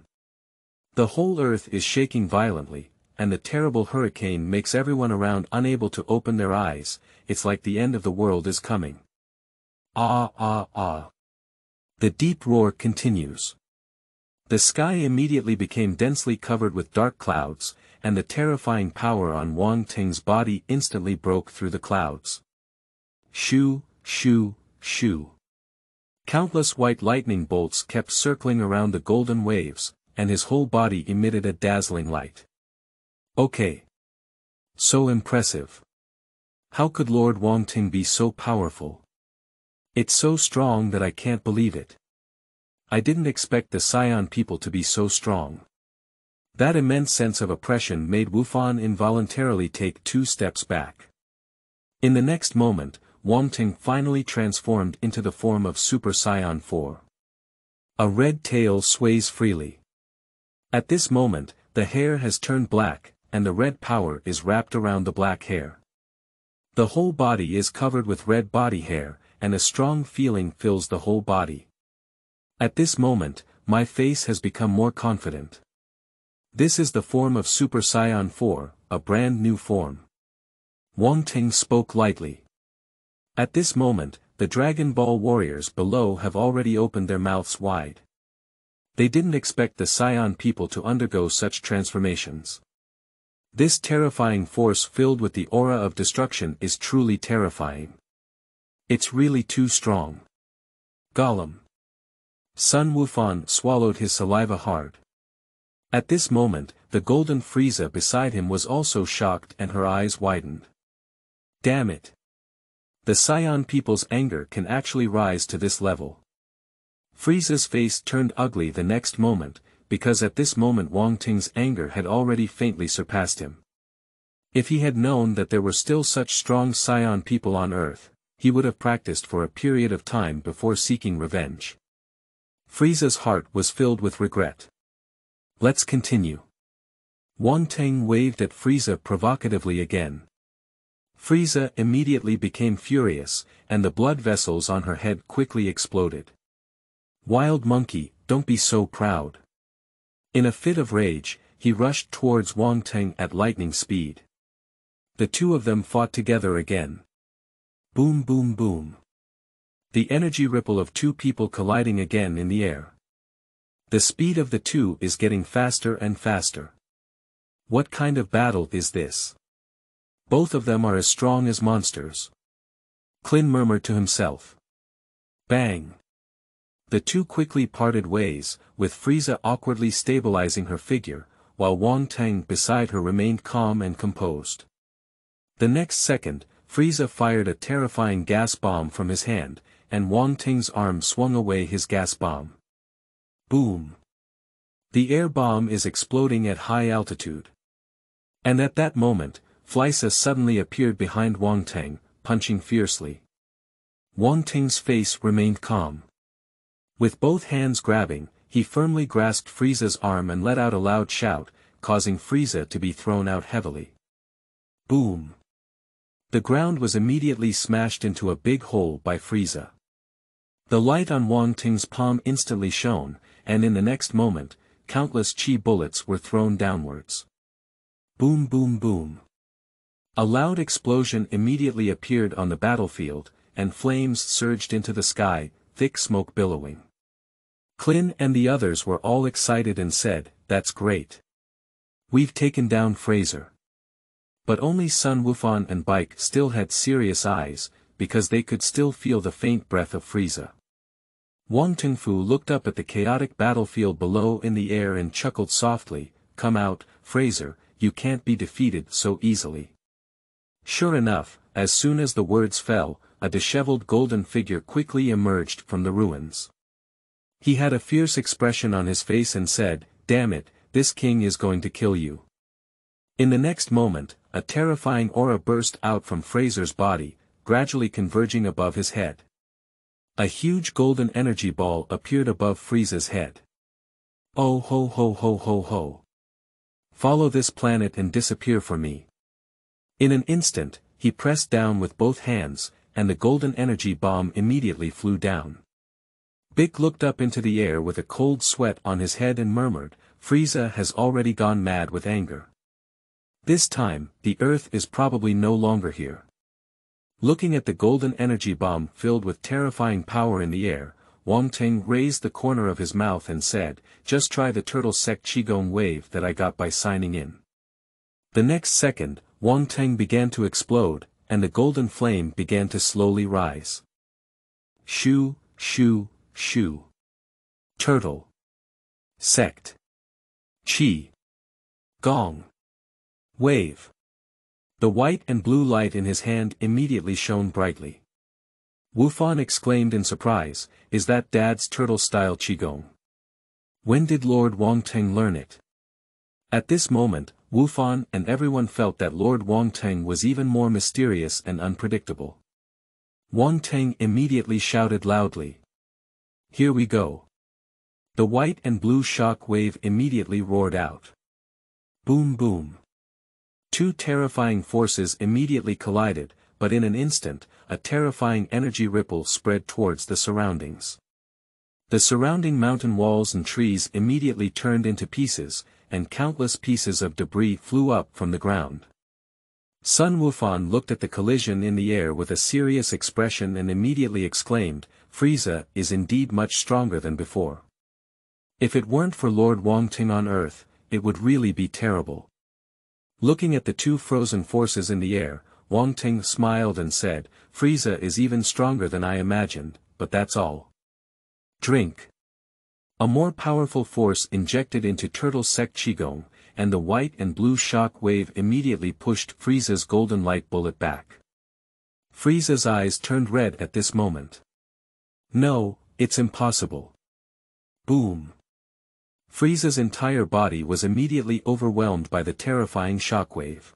Speaker 1: The whole earth is shaking violently, and the terrible hurricane makes everyone around unable to open their eyes, it's like the end of the world is coming. Ah ah ah. The deep roar continues. The sky immediately became densely covered with dark clouds, and the terrifying power on Wang Teng's body instantly broke through the clouds. Shoo, shoo, shoo. Countless white lightning bolts kept circling around the golden waves, and his whole body emitted a dazzling light. Okay. So impressive. How could Lord Wang Teng be so powerful? It's so strong that I can't believe it. I didn't expect the Saiyan people to be so strong. That immense sense of oppression made Wufan involuntarily take 2 steps back. In the next moment, Wang Teng finally transformed into the form of Super Saiyan 4. A red tail sways freely. At this moment, the hair has turned black, and the red power is wrapped around the black hair. The whole body is covered with red body hair, and a strong feeling fills the whole body. At this moment, my face has become more confident. This is the form of Super Saiyan 4, a brand new form. Wang Teng spoke lightly. At this moment, the Dragon Ball warriors below have already opened their mouths wide. They didn't expect the Saiyan people to undergo such transformations. This terrifying force filled with the aura of destruction is truly terrifying. It's really too strong. Gollum. Sun Wufan swallowed his saliva hard. At this moment, the golden Friza beside him was also shocked and her eyes widened. Damn it. The Saiyan people's anger can actually rise to this level. Friza's face turned ugly the next moment, because at this moment Wang Teng's anger had already faintly surpassed him. If he had known that there were still such strong Saiyan people on Earth, he would have practiced for a period of time before seeking revenge. Friza's heart was filled with regret. Let's continue. Wang Teng waved at Friza provocatively again. Friza immediately became furious, and the blood vessels on her head quickly exploded. Wild monkey, don't be so proud. In a fit of rage, he rushed towards Wang Teng at lightning speed. The two of them fought together again. Boom boom boom. The energy ripple of 2 people colliding again in the air. The speed of the 2 is getting faster and faster. What kind of battle is this? Both of them are as strong as monsters. Klin murmured to himself. Bang. The 2 quickly parted ways, with Friza awkwardly stabilizing her figure, while Wang Teng beside her remained calm and composed. The next second, Friza fired a terrifying gas bomb from his hand, and Wang Teng's arm swung away his gas bomb. Boom. The air bomb is exploding at high altitude. And at that moment, Frisa suddenly appeared behind Wang Teng, punching fiercely. Wang Teng's face remained calm. With both hands grabbing, he firmly grasped Friza's arm and let out a loud shout, causing Friza to be thrown out heavily. Boom. The ground was immediately smashed into a big hole by Friza. The light on Wang Teng's palm instantly shone, and in the next moment, countless chi bullets were thrown downwards. Boom boom boom. A loud explosion immediately appeared on the battlefield, and flames surged into the sky, thick smoke billowing. Klin and the others were all excited and said, "That's great. We've taken down Fraser." But only Sun Wukong and Bike still had serious eyes, because they could still feel the faint breath of Friza. Wang Teng looked up at the chaotic battlefield below in the air and chuckled softly, "Come out, Fraser, you can't be defeated so easily." Sure enough, as soon as the words fell, a disheveled golden figure quickly emerged from the ruins. He had a fierce expression on his face and said, "Damn it, this king is going to kill you." In the next moment, a terrifying aura burst out from Fraser's body, gradually converging above his head. A huge golden energy ball appeared above Friza's head. "Oh ho ho ho ho ho. Follow this planet and disappear for me." In an instant, he pressed down with both hands, and the golden energy bomb immediately flew down. Bick looked up into the air with a cold sweat on his head and murmured, "Friza has already gone mad with anger. This time, the Earth is probably no longer here." Looking at the golden energy bomb filled with terrifying power in the air, Wang Teng raised the corner of his mouth and said, "Just try the turtle sect Qigong wave that I got by signing in." The next second, Wang Teng began to explode, and the golden flame began to slowly rise. Shoo, shoo, shoo. Turtle sect Qi Gong wave. The white and blue light in his hand immediately shone brightly. Wufan exclaimed in surprise, "Is that Dad's turtle-style Qigong? When did Lord Wang Teng learn it?" At this moment, Wufan and everyone felt that Lord Wang Teng was even more mysterious and unpredictable. Wang Teng immediately shouted loudly, "Here we go." The white and blue shock wave immediately roared out. Boom boom. Two terrifying forces immediately collided, but in an instant, a terrifying energy ripple spread towards the surroundings. The surrounding mountain walls and trees immediately turned into pieces, and countless pieces of debris flew up from the ground. Sun Wufan looked at the collision in the air with a serious expression and immediately exclaimed, "Friza is indeed much stronger than before. If it weren't for Lord Wang Teng on Earth, it would really be terrible." Looking at the two frozen forces in the air, Wang Teng smiled and said, "Friza is even stronger than I imagined, but that's all. Drink." A more powerful force injected into Turtle Sect Qigong, and the white and blue shock wave immediately pushed Friza's golden light bullet back. Friza's eyes turned red at this moment. "No, it's impossible." Boom. Friza's entire body was immediately overwhelmed by the terrifying shockwave.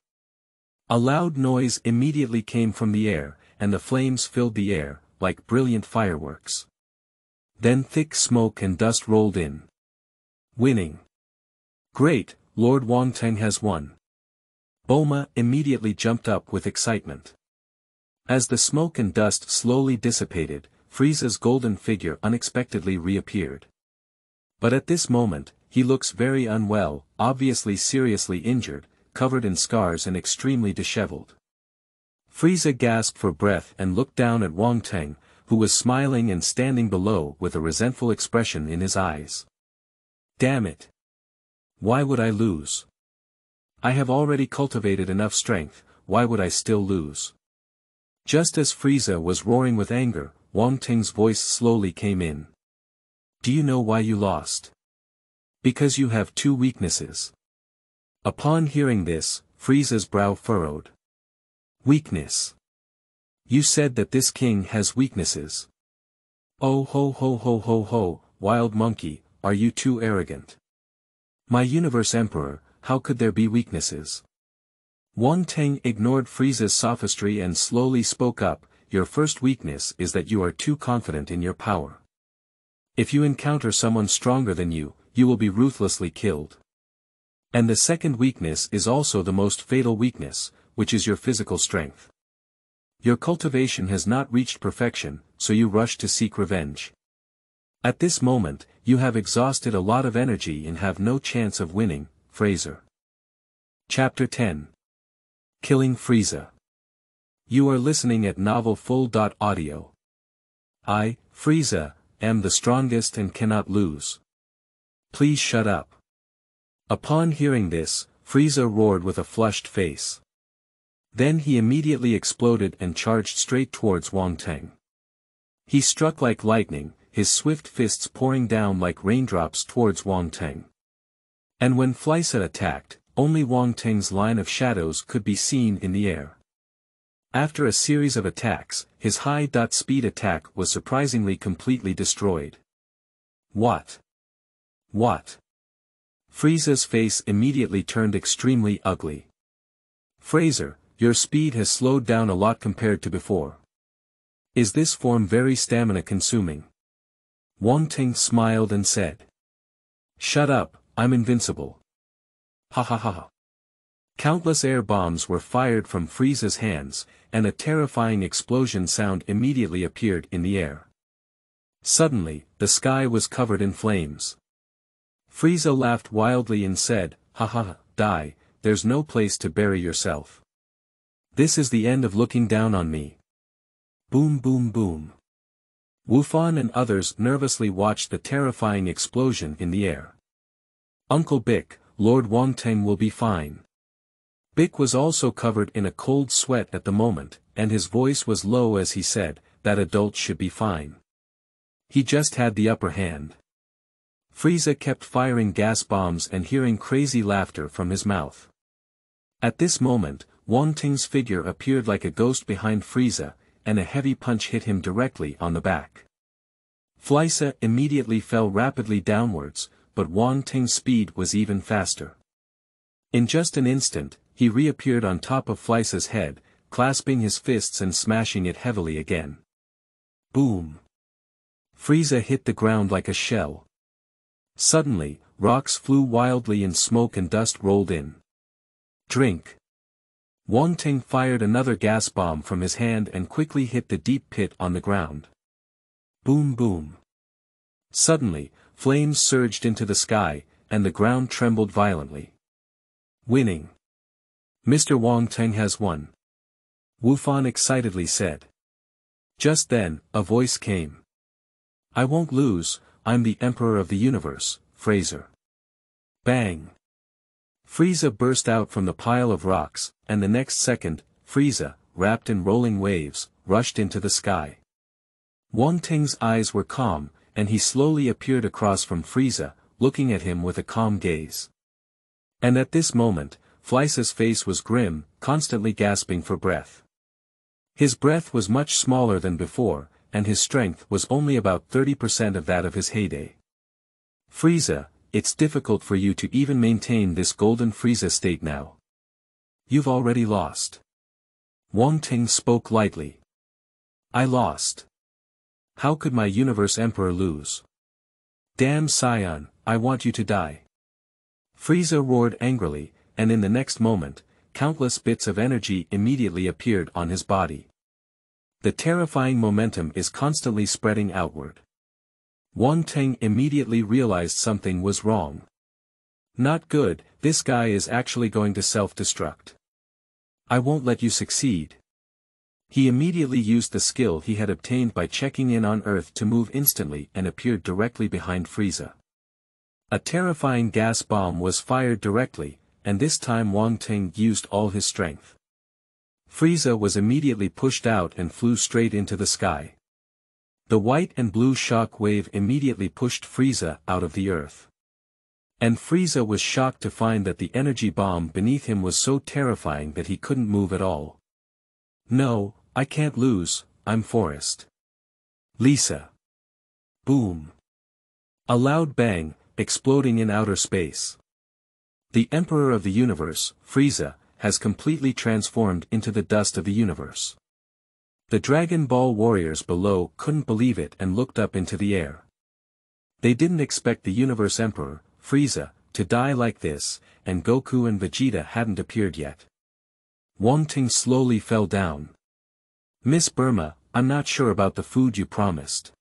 Speaker 1: A loud noise immediately came from the air, and the flames filled the air, like brilliant fireworks. Then thick smoke and dust rolled in. Winning. Great, Lord Wang Teng has won. Boma immediately jumped up with excitement. As the smoke and dust slowly dissipated, Friza's golden figure unexpectedly reappeared. But at this moment, he looks very unwell, obviously seriously injured, covered in scars and extremely disheveled. Friza gasped for breath and looked down at Wang Teng, who was smiling and standing below with a resentful expression in his eyes. "Damn it! Why would I lose? I have already cultivated enough strength, why would I still lose?" Just as Friza was roaring with anger, Wang Teng's voice slowly came in. "Do you know why you lost? Because you have two weaknesses." Upon hearing this, Friza's brow furrowed. "Weakness? You said that this king has weaknesses." "Oh ho ho ho ho ho, wild monkey, are you too arrogant? My universe emperor, how could there be weaknesses?" Wang Teng ignored Friza's sophistry and slowly spoke up, "Your first weakness is that you are too confident in your power. If you encounter someone stronger than you, you will be ruthlessly killed. And the second weakness is also the most fatal weakness, which is your physical strength. Your cultivation has not reached perfection, so you rush to seek revenge. At this moment, you have exhausted a lot of energy and have no chance of winning, Fraser." Chapter 10. Killing Friza. You are listening at novelfull.audio. I, Friza, am the strongest and cannot lose. Please shut up. Upon hearing this, Friza roared with a flushed face. Then he immediately exploded and charged straight towards Wang Teng. He struck like lightning, his swift fists pouring down like raindrops towards Wang Teng. And when Friza attacked, only Wang Teng's line of shadows could be seen in the air. After a series of attacks, his high-speed attack was surprisingly completely destroyed. What? What? Friza's face immediately turned extremely ugly. Fraser, your speed has slowed down a lot compared to before. Is this form very stamina-consuming? Wang Teng smiled and said. Shut up, I'm invincible. Ha ha ha ha. Countless air bombs were fired from Friza's hands, and a terrifying explosion sound immediately appeared in the air. Suddenly, the sky was covered in flames. Friza laughed wildly and said, ha ha ha, die, there's no place to bury yourself. This is the end of looking down on me. Boom boom boom. Wufan and others nervously watched the terrifying explosion in the air. Uncle Bick, Lord Wang Teng will be fine. Bick was also covered in a cold sweat at the moment, and his voice was low as he said, that adult should be fine. He just had the upper hand. Friza kept firing gas bombs and hearing crazy laughter from his mouth. At this moment, Wang Teng's figure appeared like a ghost behind Friza, and a heavy punch hit him directly on the back. Friza immediately fell rapidly downwards, but Wang Teng's speed was even faster. In just an instant, he reappeared on top of Friza's head, clasping his fists and smashing it heavily again. Boom! Friza hit the ground like a shell. Suddenly, rocks flew wildly and smoke and dust rolled in. Drink! Wang Teng fired another gas bomb from his hand and quickly hit the deep pit on the ground. Boom boom! Suddenly, flames surged into the sky, and the ground trembled violently. Winning! Mr. Wang Teng has won. Wufan excitedly said. Just then, a voice came. I won't lose, I'm the Emperor of the Universe, Fraser. Bang! Friza burst out from the pile of rocks, and the next second, Friza, wrapped in rolling waves, rushed into the sky. Wang Teng's eyes were calm, and he slowly appeared across from Friza, looking at him with a calm gaze. And at this moment, Friza's face was grim, constantly gasping for breath. His breath was much smaller than before, and his strength was only about 30% of that of his heyday. Friza, it's difficult for you to even maintain this golden Friza state now. You've already lost. Wang Teng spoke lightly. I lost. How could my universe emperor lose? Damn Saiyan, I want you to die. Friza roared angrily, and in the next moment, countless bits of energy immediately appeared on his body. The terrifying momentum is constantly spreading outward. Wang Teng immediately realized something was wrong. Not good, this guy is actually going to self-destruct. I won't let you succeed. He immediately used the skill he had obtained by checking in on Earth to move instantly and appeared directly behind Friza. A terrifying gas bomb was fired directly, and this time Wang Teng used all his strength. Friza was immediately pushed out and flew straight into the sky. The white and blue shock wave immediately pushed Friza out of the earth. And Friza was shocked to find that the energy bomb beneath him was so terrifying that he couldn't move at all. No, I can't lose, I'm Forest. Lisa. Boom. A loud bang, exploding in outer space. The Emperor of the Universe, Friza, has completely transformed into the dust of the universe. The Dragon Ball warriors below couldn't believe it and looked up into the air. They didn't expect the Universe Emperor, Friza, to die like this, and Goku and Vegeta hadn't appeared yet. Wang Teng slowly fell down. Miss Burma, I'm not sure about the food you promised.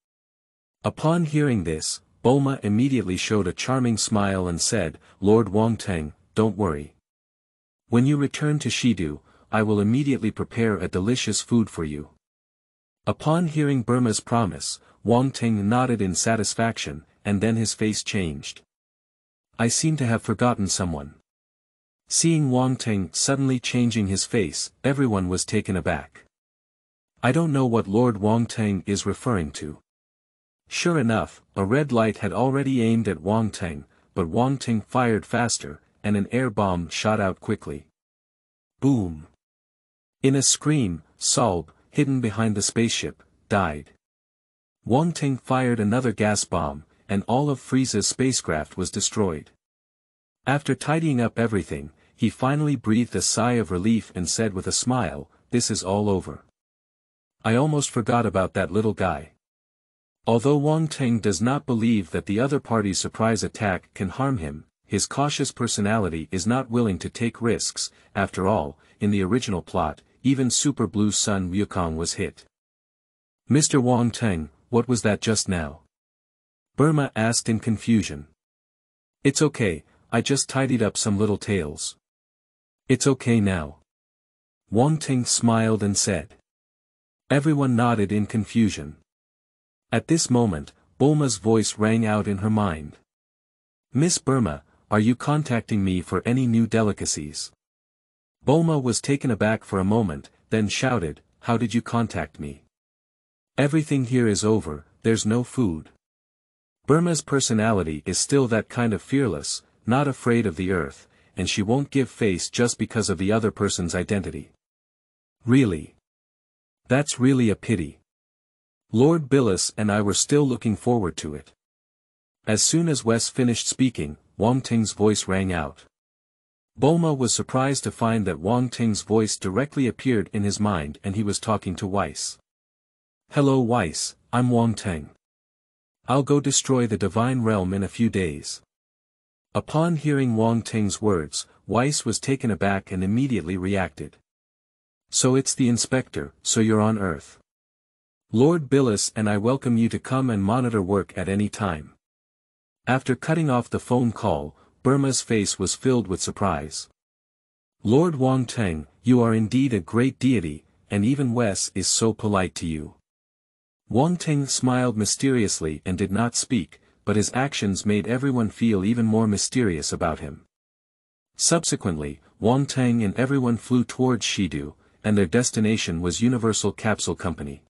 Speaker 1: Upon hearing this, Bulma immediately showed a charming smile and said, Lord Wang Teng, don't worry. When you return to Shidu, I will immediately prepare a delicious food for you. Upon hearing Burma's promise, Wang Teng nodded in satisfaction, and then his face changed. I seem to have forgotten someone. Seeing Wang Teng suddenly changing his face, everyone was taken aback. I don't know what Lord Wang Teng is referring to. Sure enough, a red light had already aimed at Wang Teng, but Wang Teng fired faster, and an air bomb shot out quickly. Boom! In a scream, Solb, hidden behind the spaceship, died. Wang Teng fired another gas bomb, and all of Friza's spacecraft was destroyed. After tidying up everything, he finally breathed a sigh of relief and said with a smile, "This is all over. I almost forgot about that little guy." Although Wang Teng does not believe that the other party's surprise attack can harm him, his cautious personality is not willing to take risks. After all, in the original plot, even Super Blue's son Wukong was hit. "Mr. Wang Teng, what was that just now?" Burma asked in confusion. "It's okay, I just tidied up some little tales." "It's okay now." Wang Teng smiled and said. Everyone nodded in confusion. At this moment, Bulma's voice rang out in her mind. "Miss Burma, are you contacting me for any new delicacies?" Bulma was taken aback for a moment, then shouted, "How did you contact me? Everything here is over, there's no food." Burma's personality is still that kind of fearless, not afraid of the earth, and she won't give face just because of the other person's identity. Really? That's really a pity. Lord Billus and I were still looking forward to it. As soon as Wes finished speaking, Wang Teng's voice rang out. Bulma was surprised to find that Wang Teng's voice directly appeared in his mind and he was talking to Weiss. "Hello Weiss, I'm Wang Teng. I'll go destroy the divine realm in a few days." Upon hearing Wang Teng's words, Weiss was taken aback and immediately reacted. "So it's the inspector, so you're on Earth. Lord Billus and I welcome you to come and monitor work at any time." After cutting off the phone call, Burma's face was filled with surprise. "Lord Wang Teng, you are indeed a great deity, and even Wes is so polite to you." Wang Teng smiled mysteriously and did not speak, but his actions made everyone feel even more mysterious about him. Subsequently, Wang Teng and everyone flew towards Shidu, and their destination was Universal Capsule Company.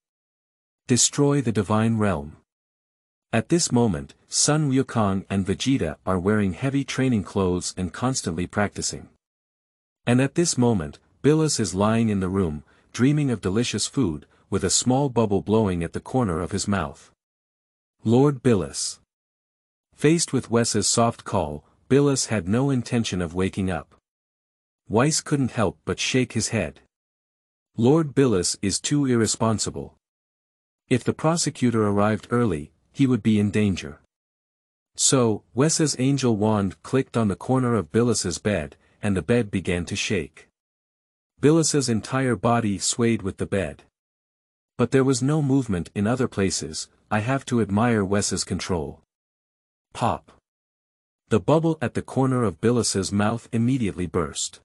Speaker 1: Destroy the Divine Realm. At this moment, Sun Wukong and Vegeta are wearing heavy training clothes and constantly practicing. And at this moment, Billus is lying in the room, dreaming of delicious food, with a small bubble blowing at the corner of his mouth. Lord Billus. Faced with Wes's soft call, Billus had no intention of waking up. Weiss couldn't help but shake his head. Lord Billus is too irresponsible. If the prosecutor arrived early, he would be in danger. So, Wes's angel wand clicked on the corner of Billus's bed, and the bed began to shake. Billus's entire body swayed with the bed. But there was no movement in other places. I have to admire Wes's control. Pop. The bubble at the corner of Billus's mouth immediately burst.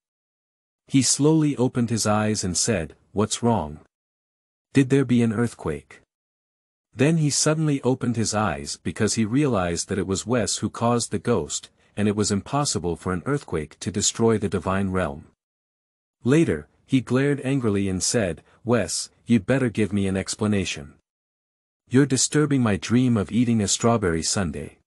Speaker 1: He slowly opened his eyes and said, "What's wrong? Did there be an earthquake?" Then he suddenly opened his eyes because he realized that it was Wes who caused the ghost, and it was impossible for an earthquake to destroy the divine realm. Later, he glared angrily and said, "Wes, you'd better give me an explanation. You're disturbing my dream of eating a strawberry sundae."